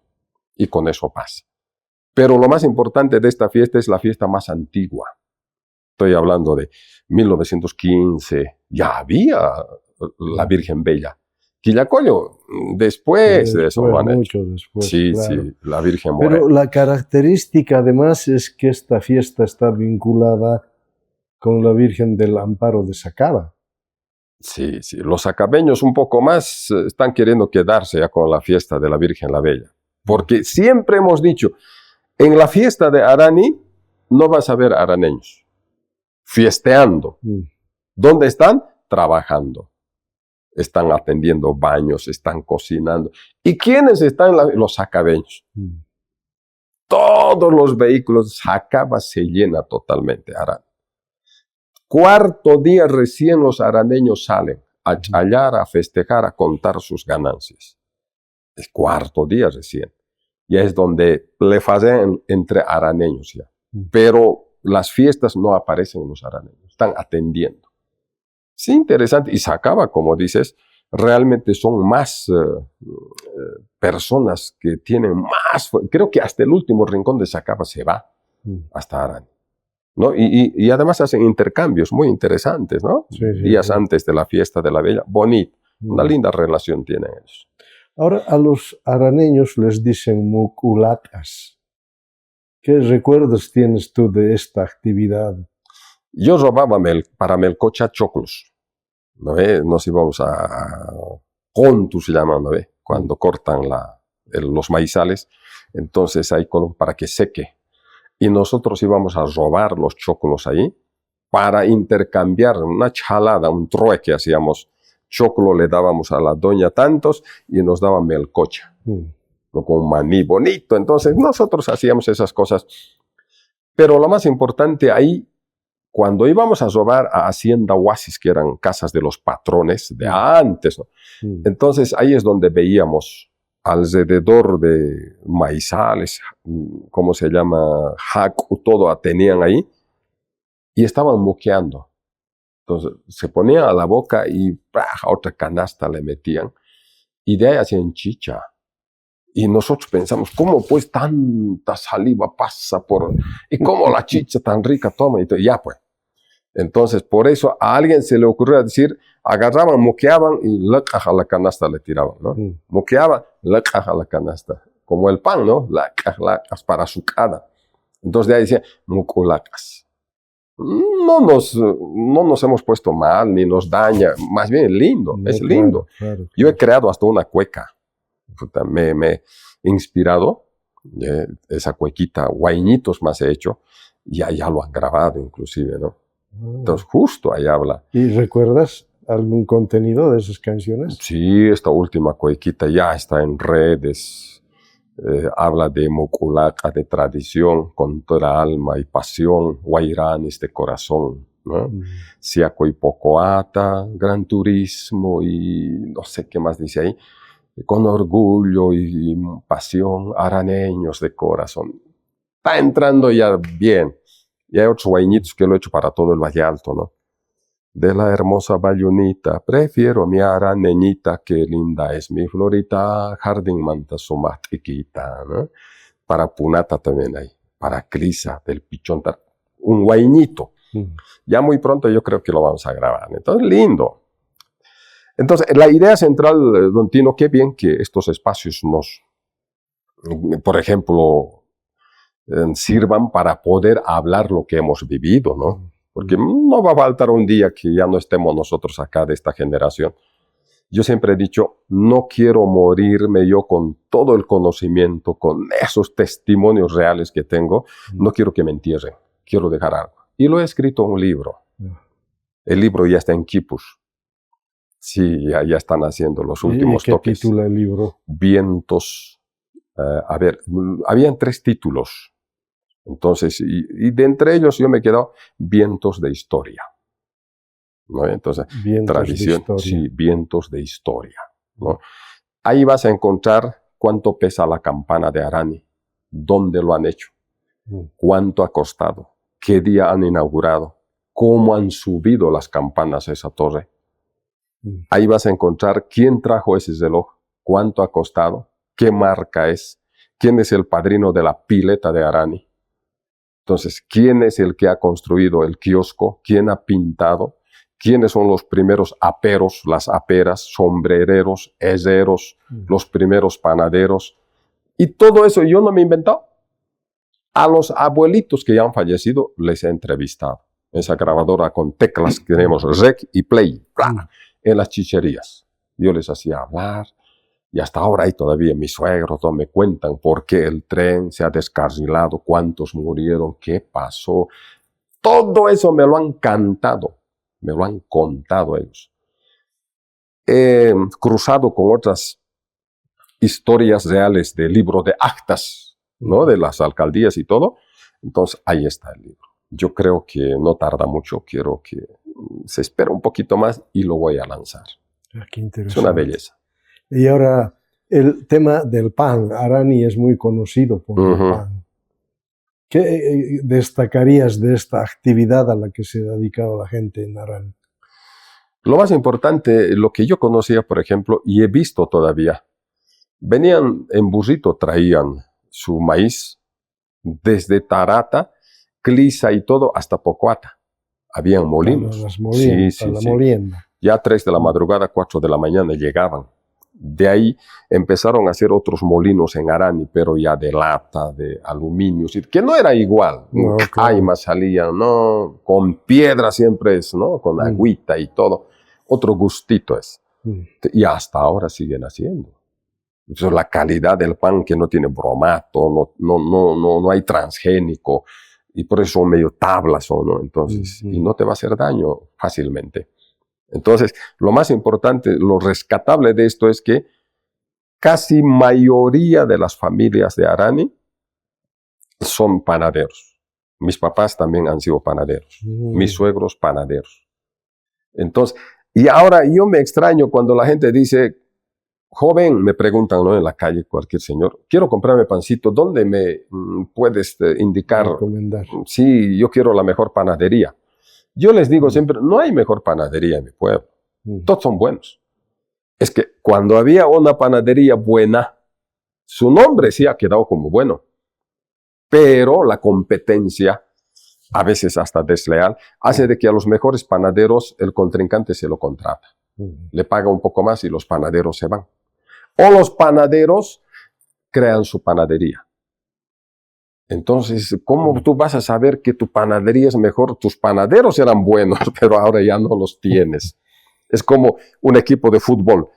Y con eso pasa. Pero lo más importante de esta fiesta es la fiesta más antigua. Estoy hablando de 1915. Ya había la Virgen Bella. Quillacollo, después de eso. Mucho después. Sí, claro. Sí, la Virgen Morena. Pero la característica además es que esta fiesta está vinculada con la Virgen del Amparo de Sacaba. Sí, los sacabeños un poco más están queriendo quedarse ya con la fiesta de la Virgen la Bella. Porque siempre hemos dicho, en la fiesta de Arani no vas a ver araneños fiesteando. ¿Dónde están? Trabajando. Están atendiendo baños, están cocinando. ¿Y quiénes están? Los sacabeños. Todos los vehículos, Sacaba se llena totalmente, Arani. Cuarto día recién los araneños salen a chayar, a festejar, a contar sus ganancias. Es cuarto día recién. Ya es donde le hacen entre araneños ya. Pero las fiestas no aparecen en los araneños, están atendiendo. Sí, interesante. Y Sacaba, como dices, realmente son más personas que tienen más. Creo que hasta el último rincón de Sacaba se va, hasta Arani. ¿No? Y además hacen intercambios muy interesantes, ¿no? Sí, días antes de la fiesta de la Bella. Bonito. Una linda relación tienen ellos. Ahora a los araneños les dicen muculatas. ¿Qué recuerdos tienes tú de esta actividad? Yo robaba para Melcocha choclos. ¿No ve? Nos íbamos a contus, se llaman, ¿no ve? Cuando cortan los maizales. Entonces ahí para que seque. Y nosotros íbamos a robar los choclos ahí para intercambiar una chalada, un trueque hacíamos. Choclo le dábamos a la doña tantos y nos daban melcocha, ¿no? Con maní bonito. Entonces nosotros hacíamos esas cosas. Pero lo más importante ahí, cuando íbamos a robar a Hacienda Oasis, que eran casas de los patrones de antes, ¿no? Entonces ahí es donde veíamos alrededor de maizales, ¿cómo se llama? Jaco, todo tenían ahí, y estaban moqueando. Entonces se ponían a la boca y a otra canasta le metían, y de ahí hacían chicha. Y nosotros pensamos, ¿cómo pues tanta saliva pasa por... y cómo la chicha tan rica toma? Y ya pues. Entonces, por eso a alguien se le ocurrió decir, agarraban, moqueaban y a la canasta le tiraban, ¿no? Moqueaban, a la canasta. Como el pan, ¿no? Lacas para azucada. Entonces de ahí decía, muculacas. No nos hemos puesto mal, ni nos daña. Más bien es lindo, es lindo. Claro. Yo he creado hasta una cueca. Me he inspirado, esa cuequita, guañitos más he hecho, y ya lo han grabado inclusive, ¿no? Entonces justo ahí habla. ¿Y recuerdas algún contenido de esas canciones? Sí, esta última cuequita ya está en redes, habla de Muculaca, de tradición, con toda alma y pasión, guairanes de corazón, ¿no? Siaco y Pocoata, gran turismo y no sé qué más dice ahí. Con orgullo y pasión, araneños de corazón. Está entrando ya bien. Y hay otros guañitos que lo he hecho para todo el Valle Alto, ¿no? De la hermosa bayunita, prefiero mi araneñita, que linda es mi florita, jardín manta su matiquita, ¿no? Para Punata también hay, para Crisa del Pichón, un guañito. Ya muy pronto yo creo que lo vamos a grabar. Entonces, lindo. Entonces, la idea central, don Tino, qué bien que estos espacios nos, por ejemplo, sirvan para poder hablar lo que hemos vivido, ¿no? Porque no va a faltar un día que ya no estemos nosotros acá de esta generación. Yo siempre he dicho, no quiero morirme yo con todo el conocimiento, con esos testimonios reales que tengo, no quiero que me entierren, quiero dejar algo. Y lo he escrito en un libro. El libro ya está en Quipus. Sí, ya están haciendo los últimos toques. ¿Qué titula el libro? Vientos. Habían 3 títulos. Entonces, y de entre ellos yo me he quedado Vientos de Historia, ¿no? Entonces, vientos tradición, de historia. Sí, vientos de historia, ¿no? Ahí vas a encontrar cuánto pesa la campana de Arani, dónde lo han hecho, cuánto ha costado, qué día han inaugurado, cómo han subido las campanas a esa torre. Ahí vas a encontrar quién trajo ese reloj, cuánto ha costado, qué marca es, quién es el padrino de la pileta de Arani. Entonces, ¿quién es el que ha construido el kiosco? ¿Quién ha pintado? ¿Quiénes son los primeros aperos, las aperas, sombrereros, herreros, los primeros panaderos? Y todo eso yo no me he inventado. A los abuelitos que ya han fallecido les he entrevistado. Esa grabadora con teclas que tenemos, rec y play, en las chicherías. Yo les hacía hablar. Y hasta ahora hay todavía mis suegros donde me cuentan por qué el tren se ha descarrilado, cuántos murieron, qué pasó. Todo eso me lo han cantado, me lo han contado ellos. He cruzado con otras historias reales de libro de actas, ¿no? De las alcaldías y todo. Entonces ahí está el libro. Yo creo que no tarda mucho, quiero que se espere un poquito más y lo voy a lanzar. Qué interesante. Es una belleza. Y ahora, el tema del pan. Arani es muy conocido por el pan. ¿Qué destacarías de esta actividad a la que se ha dedicado la gente en Arani? Lo más importante, lo que yo conocía, por ejemplo, y he visto todavía, venían en burrito, traían su maíz desde Tarata, Clisa y todo, hasta Pocoata. Habían molinos. Para la molienda. Ya a 3 de la madrugada, 4 de la mañana llegaban. De ahí empezaron a hacer otros molinos en Arani, pero ya de lata, de aluminio, que no era igual. No, Caimas salían, ¿no? Con piedra siempre es, ¿no? Con agüita y todo. Otro gustito es. Y hasta ahora siguen haciendo. Entonces, la calidad del pan que no tiene bromato, no hay transgénico, y por eso son medio tablas, ¿no? Entonces, y no te va a hacer daño fácilmente. Entonces, lo más importante, lo rescatable de esto es que casi mayoría de las familias de Arani son panaderos. Mis papás también han sido panaderos. Mis suegros panaderos. Entonces, y ahora yo me extraño cuando la gente dice, joven, me preguntan, ¿no?, en la calle cualquier señor, quiero comprarme pancito, ¿dónde me puedes indicar? Recomendar. Sí, yo quiero la mejor panadería. Yo les digo siempre, no hay mejor panadería en mi pueblo. Todos son buenos. Es que cuando había una panadería buena, su nombre sí ha quedado como bueno. Pero la competencia, a veces hasta desleal, hace de que a los mejores panaderos el contrincante se lo contrata. Le paga un poco más y los panaderos se van. O los panaderos crean su panadería. Entonces, ¿cómo tú vas a saber que tu panadería es mejor? Tus panaderos eran buenos, pero ahora ya no los tienes. Es como un equipo de fútbol.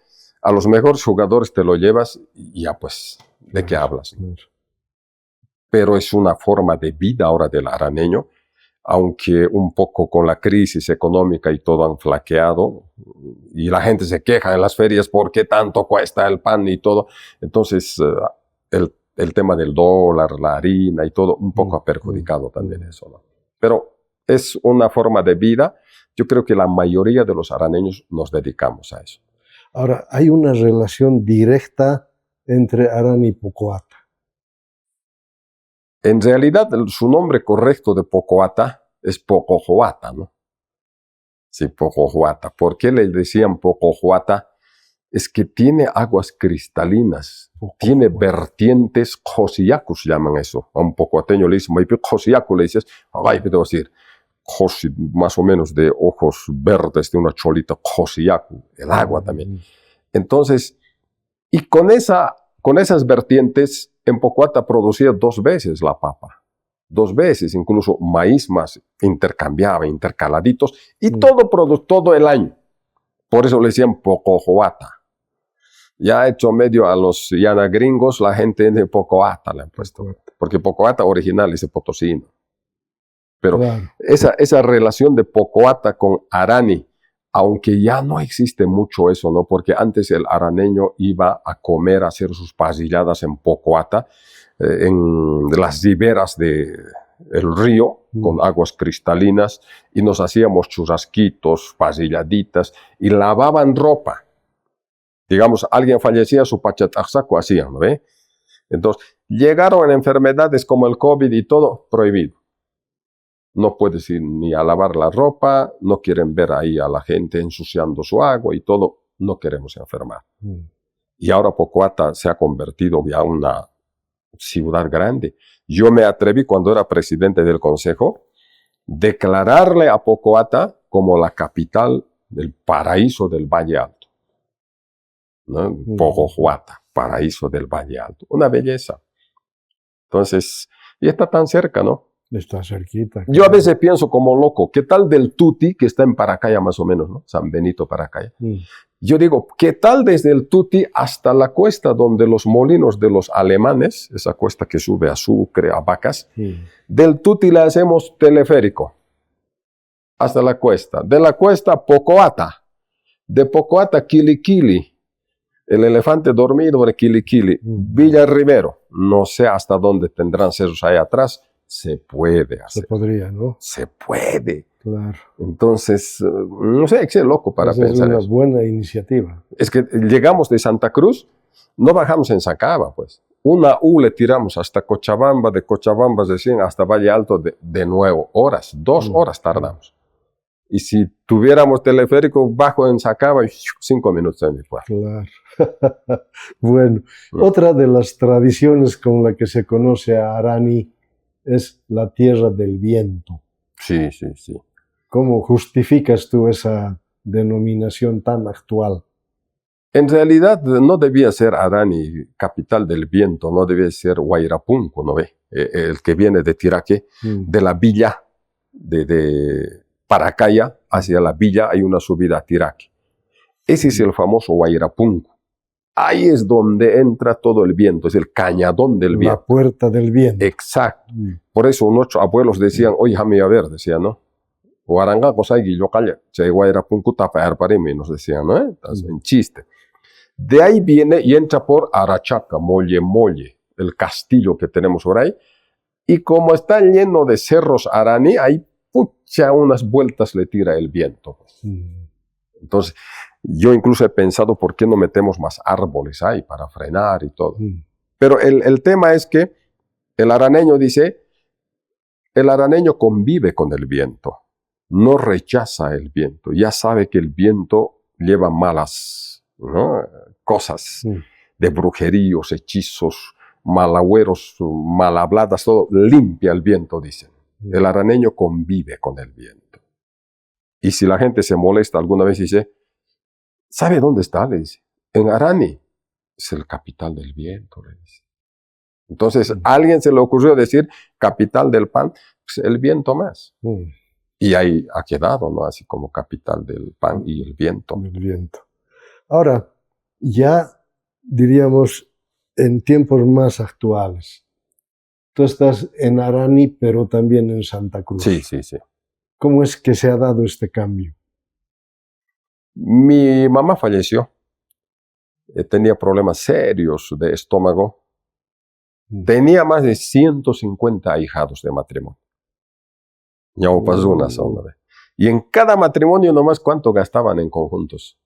A los mejores jugadores te lo llevas y ya pues, ¿de qué hablas? Pero es una forma de vida ahora del araneño, aunque un poco con la crisis económica y todo han flaqueado, y la gente se queja en las ferias, ¿por qué tanto cuesta el pan y todo? Entonces, el tema del dólar, la harina y todo, un poco ha perjudicado también eso, ¿no? Pero es una forma de vida. Yo creo que la mayoría de los araneños nos dedicamos a eso. Ahora, hay una relación directa entre Arani y Pocoata. En realidad, su nombre correcto de Pocoata es Pocojoata, ¿no? Sí, Pocojoata. ¿Por qué le decían Pocojoata? Es que tiene aguas cristalinas, tiene vertientes josiyacus, llaman eso. A un pocoateño le dicen, josiyacu, le dices, ay, te voy a decir, más o menos de ojos verdes, de una cholita, josiyacu, el agua también. Entonces, y con esas vertientes, en Pocoata producía 2 veces la papa. 2 veces, incluso maíz más intercambiaba, intercaladitos, y todo el año. Por eso le decían Pocojoata. Ya hecho medio a los yanagringos, la gente de Pocoata le han puesto. Porque Pocoata original es de Potosino. Pero claro, esa relación de Pocoata con Arani, aunque ya no existe mucho eso, ¿no? Porque antes el araneño iba a comer, a hacer sus pasilladas en Pocoata, en las riberas del río, con aguas cristalinas, y nos hacíamos churrasquitos, pasilladitas, y lavaban ropa. Digamos, alguien fallecía, su pachataxaco hacían, ¿no ve? Entonces, llegaron enfermedades como el COVID y todo, prohibido. No puedes ir ni a lavar la ropa, no quieren ver ahí a la gente ensuciando su agua y todo, no queremos enfermar. Y ahora Pocoata se ha convertido ya en una ciudad grande. Yo me atreví, cuando era presidente del consejo, declararle a Pocoata como la capital del paraíso del Valle Alto, ¿no? Pocojoata, paraíso del Valle Alto. Una belleza. Entonces, y está tan cerca, ¿no? Está cerquita. Yo a veces pienso como loco, ¿qué tal del Tuti, que está en Paracaya más o menos, ¿no? San Benito, Paracaya. Yo digo, ¿qué tal desde el Tuti hasta la cuesta donde los molinos de los alemanes, esa cuesta que sube a Sucre, a Vacas, del Tuti le hacemos teleférico hasta la cuesta. De la cuesta, Pocoata. De Pocoata, Quiliquili. El elefante dormido de Quiliquili. Villa Rivero. No sé hasta dónde tendrán cerros ahí atrás. Se puede hacer. Se podría, ¿no? Se puede. Claro. Entonces, no sé, hay que ser loco para pensar eso. Es una buena iniciativa. Es que llegamos de Santa Cruz, no bajamos en Sacaba, pues. Una U le tiramos hasta Cochabamba, de Cochabamba decían hasta Valle Alto de nuevo. 2 horas tardamos. Y si tuviéramos teleférico bajo en Sacaba, 5 minutos en mi pueblo. Claro. Bueno, otra de las tradiciones con la que se conoce a Arani es la tierra del viento. Sí. ¿Cómo justificas tú esa denominación tan actual? En realidad no debía ser Arani, capital del viento, no debía ser Huayrapunco, ¿no ve? El que viene de Tiraque, de la villa de Paracaya hacia la villa hay una subida a Tiraque. Ese es el famoso Huayrapunco. Ahí es donde entra todo el viento, es el cañadón del viento. La puerta del viento. Exacto. Por eso nuestros abuelos decían, oye, déjame a ver, decían, ¿no? Guaranga, Cosay, yo calla, se Huayrapunco tapa parime, nos decían, ¿no? En chiste. De ahí viene y entra por Arachaca, Molle, el castillo que tenemos por ahí, Y como está lleno de cerros Arani, ahí pucha, unas vueltas le tira el viento. Entonces, yo incluso he pensado por qué no metemos más árboles ahí para frenar y todo. Pero el tema es que el araneño dice, el araneño convive con el viento, no rechaza el viento, ya sabe que el viento lleva malas, ¿no?, cosas de brujeríos, hechizos, malagüeros, malhabladas, todo limpia el viento, dicen. El araneño convive con el viento. Y si la gente se molesta alguna vez, dice, ¿sabe dónde está? Le dice, en Arani. Es el capital del viento, le dice. Entonces, a alguien se le ocurrió decir, capital del pan, pues el viento más. Y ahí ha quedado, ¿no? Así como capital del pan y el viento. El viento. Ahora, ya diríamos en tiempos más actuales. Tú estás en Arani, pero también en Santa Cruz. Sí, sí, sí. ¿Cómo es que se ha dado este cambio? Mi mamá falleció. Tenía problemas serios de estómago. Tenía más de 150 ahijados de matrimonio. Ya me pasó una sola vez. Y en cada matrimonio nomás cuánto gastaban en conjuntos.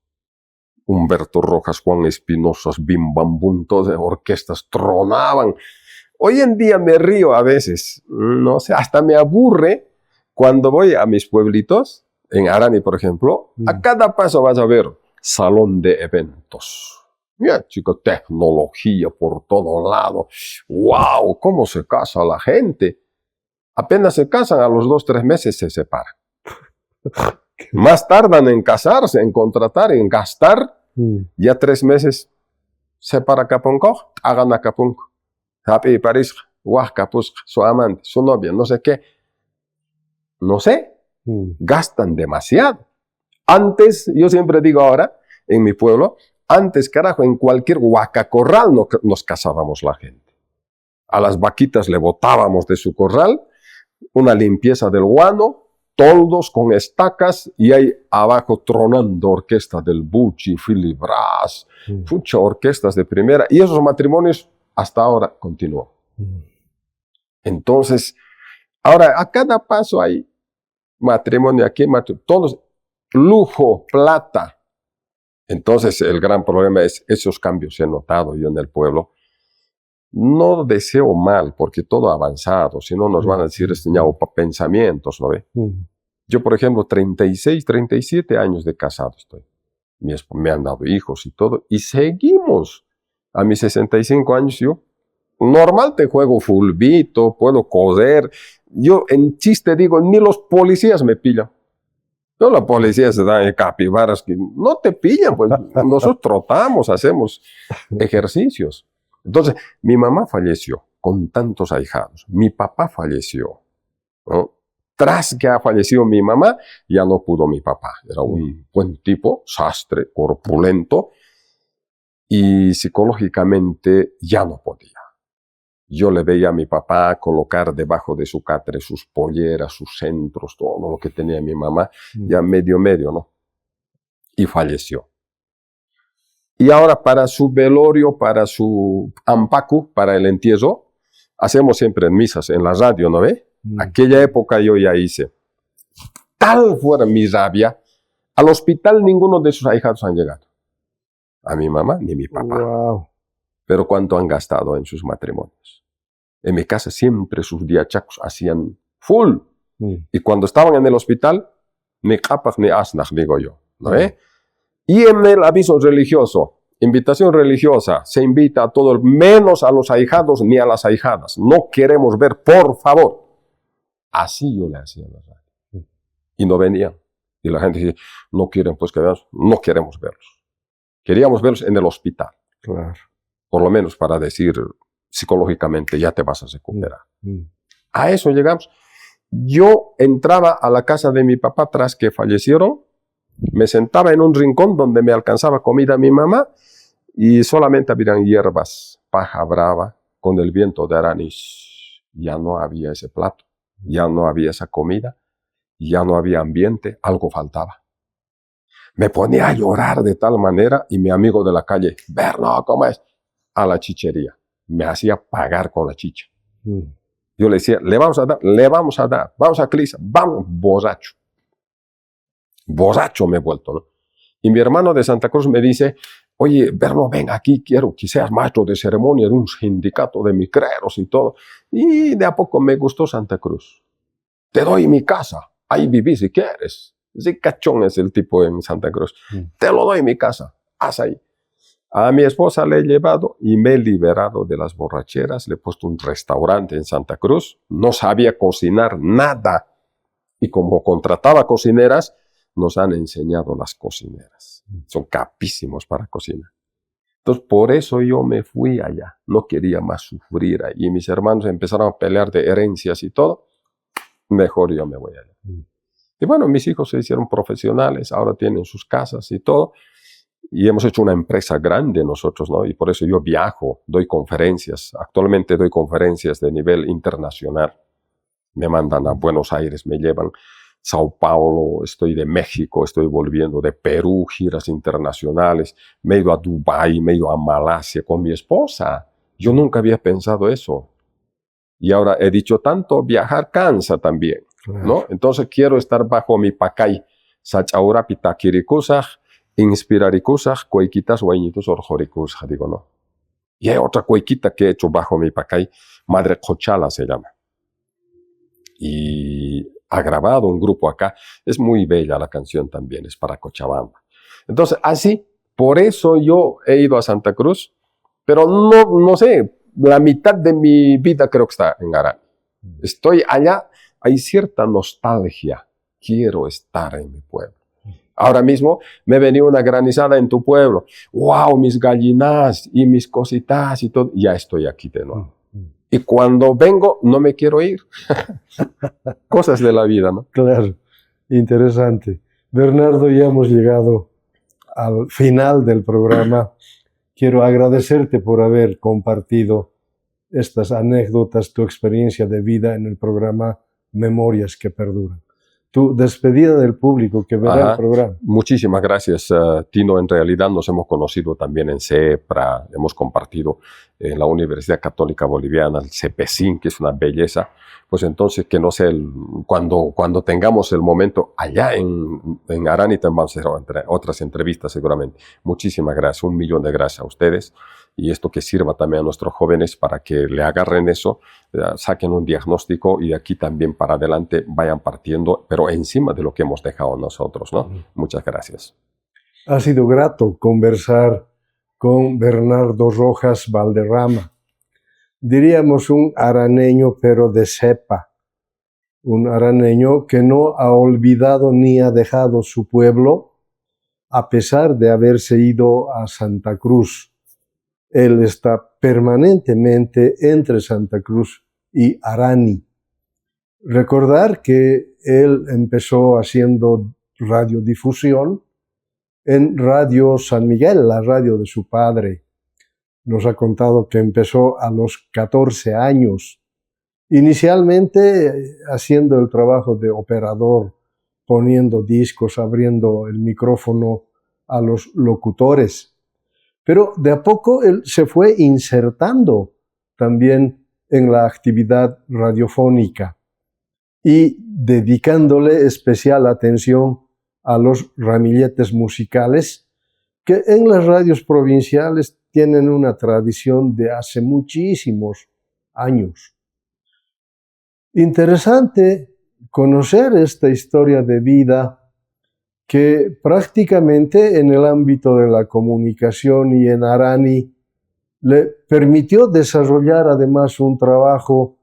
Humberto Rojas, Juan Espinosas, Bim Bam Bum, todas orquestas tronaban. Hoy en día me río a veces, no sé, hasta me aburre cuando voy a mis pueblitos, en Arani por ejemplo, a cada paso vas a ver salón de eventos. Ya, chicos, tecnología por todo lado. ¡Wow! ¿Cómo se casa la gente? Apenas se casan, a los 2 o 3 meses se separan. Más tardan en casarse, en contratar, en gastar. Ya 3 meses se para Capunco, hagan a Capunco. Happy París, Huascapus, su amante, su novia, no sé qué. No sé, gastan demasiado. Antes, yo siempre digo ahora, en mi pueblo, antes, carajo, en cualquier huacacorral nos casábamos la gente. A las vaquitas le botábamos de su corral, una limpieza del guano, toldos con estacas y ahí abajo tronando orquesta del Bucci, Philip Brass, muchas orquestas de primera. Y esos matrimonios hasta ahora continúan. Entonces, ahora a cada paso hay matrimonio aquí, todos lujo, plata. Entonces, el gran problema es esos cambios he notado yo en el pueblo. No deseo mal, porque todo ha avanzado, si no nos van a decir pensamientos, ¿no ve? Yo, por ejemplo, 36, 37 años de casado estoy. Me han dado hijos y todo, y seguimos. A mis 65 años yo, normal te juego fulbito, puedo coser. Yo en chiste digo, ni los policías me pillan. No, la policía se da en capibaras que no te pillan, pues nosotros trotamos, hacemos ejercicios. Entonces, mi mamá falleció con tantos ahijados, mi papá falleció, ¿no? Tras que ha fallecido mi mamá, ya no pudo mi papá. Era un buen tipo, sastre, corpulento, y psicológicamente ya no podía. Yo le veía a mi papá colocar debajo de su catre sus polleras, sus centros, todo lo que tenía mi mamá, ya medio, ¿no? Y falleció. Y ahora para su velorio, para su ampacu, para el entierro, hacemos siempre en misas, en la radio, ¿no ve? Aquella época yo ya hice. Tal fuera mi rabia, al hospital ninguno de sus ahijados han llegado. A mi mamá ni mi papá. Wow. Pero cuánto han gastado en sus matrimonios. En mi casa siempre sus diachacos hacían full. Y cuando estaban en el hospital, ni capas ni asnach, digo yo, ¿no ve? Y en el aviso religioso, invitación religiosa, se invita a todos, menos a los ahijados ni a las ahijadas. No queremos ver, por favor. Así yo le hacía a la radio. Y no venían. Y la gente dice, no quieren pues que veamos, no queremos verlos. Queríamos verlos en el hospital. Claro. Por lo menos para decir psicológicamente, ya te vas a recuperar. A eso llegamos. Yo entraba a la casa de mi papá tras que fallecieron, me sentaba en un rincón donde me alcanzaba comida mi mamá y solamente habían hierbas, paja brava, con el viento de Aranis. Ya no había ese plato, ya no había esa comida, ya no había ambiente, algo faltaba. Me ponía a llorar de tal manera y mi amigo de la calle, Berno, ¿cómo es? A la chichería. Me hacía pagar con la chicha. Yo le decía, le vamos a dar, vamos a Clisa, vamos, borracho. Borracho me he vuelto, ¿no? Y mi hermano de Santa Cruz me dice, oye, Berno, ven aquí, quiero que seas maestro de ceremonia de un sindicato de micreros y todo. Y de a poco me gustó Santa Cruz. Te doy mi casa, ahí viví si quieres. Sí, cachón es el tipo en Santa Cruz. Te lo doy mi casa, haz ahí. A mi esposa le he llevado y me he liberado de las borracheras. Le he puesto un restaurante en Santa Cruz. No sabía cocinar nada. Y como contrataba cocineras, nos han enseñado las cocineras. Son capísimos para cocinar. Entonces, por eso yo me fui allá. No quería más sufrir ahí. Y mis hermanos empezaron a pelear de herencias y todo. Mejor yo me voy allá. Y bueno, mis hijos se hicieron profesionales. Ahora tienen sus casas y todo. Y hemos hecho una empresa grande nosotros, ¿no? Y por eso yo viajo, doy conferencias. Actualmente doy conferencias de nivel internacional. Me mandan a Buenos Aires, me llevan Sao Paulo, estoy de México, estoy volviendo de Perú, giras internacionales. Me he ido a Dubái, me he ido a Malasia con mi esposa. Yo nunca había pensado eso. Y ahora he dicho, tanto viajar cansa también, ¿no? Entonces quiero estar bajo mi pacay. Sachaura pitakirikusaj, inspirarikusaj, cuequitas hueñitos orjorikusaj, digo, no. Y hay otra cuequita que he hecho bajo mi pacay, Madre Cochala se llama. Y ha grabado un grupo acá. Es muy bella la canción también, es para Cochabamba. Entonces, así, por eso yo he ido a Santa Cruz, pero no sé, la mitad de mi vida creo que está en Arani. Estoy allá, hay cierta nostalgia. Quiero estar en mi pueblo. Ahora mismo me venía una granizada en tu pueblo. ¡Wow! Mis gallinas y mis cositas y todo. Ya estoy aquí de nuevo. Y cuando vengo, no me quiero ir. Cosas de la vida, ¿no? Claro, interesante. Bernardo, ya hemos llegado al final del programa. Quiero agradecerte por haber compartido estas anécdotas, tu experiencia de vida en el programa Memorias que Perduran. Tu despedida del público que verá el programa. Muchísimas gracias, Tino. En realidad nos hemos conocido también en CEPRA, hemos compartido en la Universidad Católica Boliviana, el CEPECIN, que es una belleza. Pues entonces, que no sé, cuando tengamos el momento allá en Arani, también vamos a hacer otras entrevistas seguramente. Muchísimas gracias, 1.000.000 de gracias a ustedes. Y esto que sirva también a nuestros jóvenes para que le agarren eso, saquen un diagnóstico y de aquí también para adelante vayan partiendo, pero encima de lo que hemos dejado nosotros, ¿no? Muchas gracias. Ha sido grato conversar con Bernardo Rojas Valderrama. Diríamos un araneño, pero de cepa. Un araneño que no ha olvidado ni ha dejado su pueblo, a pesar de haberse ido a Santa Cruz. Él está permanentemente entre Santa Cruz y Arani. Recordar que él empezó haciendo radiodifusión en Radio San Miguel, la radio de su padre. Nos ha contado que empezó a los 14 años, inicialmente haciendo el trabajo de operador, poniendo discos, abriendo el micrófono a los locutores. Pero de a poco él se fue insertando también en la actividad radiofónica y dedicándole especial atención a los ramilletes musicales que en las radios provinciales tienen una tradición de hace muchísimos años. Interesante conocer esta historia de vida que prácticamente en el ámbito de la comunicación y en Arani le permitió desarrollar además un trabajo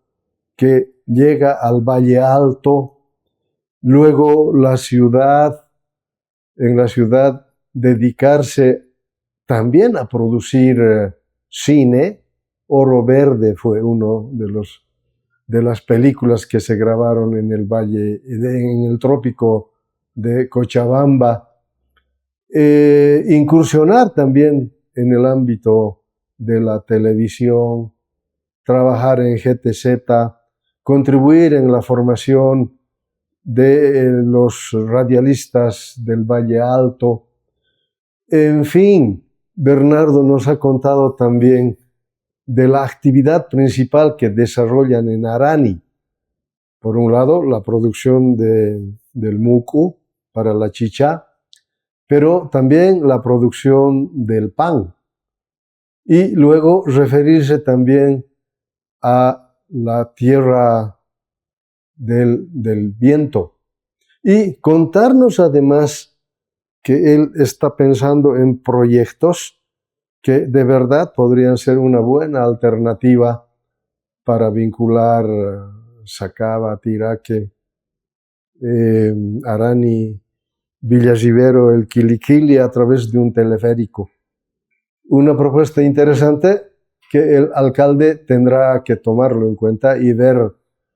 que llega al Valle Alto, luego en la ciudad dedicarse también a producir cine. Oro Verde fue uno de las películas que se grabaron en el valle, en el trópico de Cochabamba. Incursionar también en el ámbito de la televisión, trabajar en GTZ, contribuir en la formación de los radialistas del Valle Alto. En fin, Bernardo nos ha contado también de la actividad principal que desarrollan en Arani. Por un lado, la producción del mucu para la chicha, pero también la producción del pan. Y luego referirse también a la tierra del viento. Y contarnos además que él está pensando en proyectos que de verdad podrían ser una buena alternativa para vincular Sacaba, Tiraque, Arani, Villasivero, el Quiliquili a través de un teleférico. Una propuesta interesante que el alcalde tendrá que tomarlo en cuenta y ver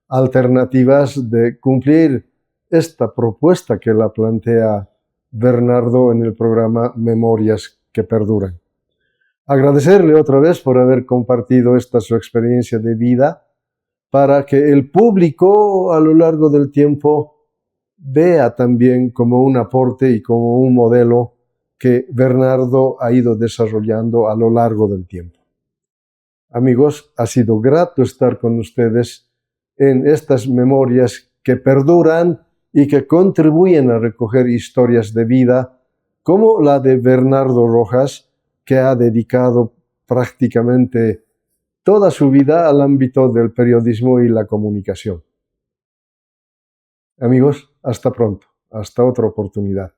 alternativas de cumplir esta propuesta que la plantea Bernardo en el programa Memorias que Perduran. Agradecerle otra vez por haber compartido esta su experiencia de vida para que el público a lo largo del tiempo vea también como un aporte y como un modelo que Bernardo ha ido desarrollando a lo largo del tiempo. Amigos, ha sido grato estar con ustedes en estas memorias que perduran y que contribuyen a recoger historias de vida como la de Bernardo Rojas, que ha dedicado prácticamente toda su vida al ámbito del periodismo y la comunicación. Amigos, hasta pronto, hasta otra oportunidad.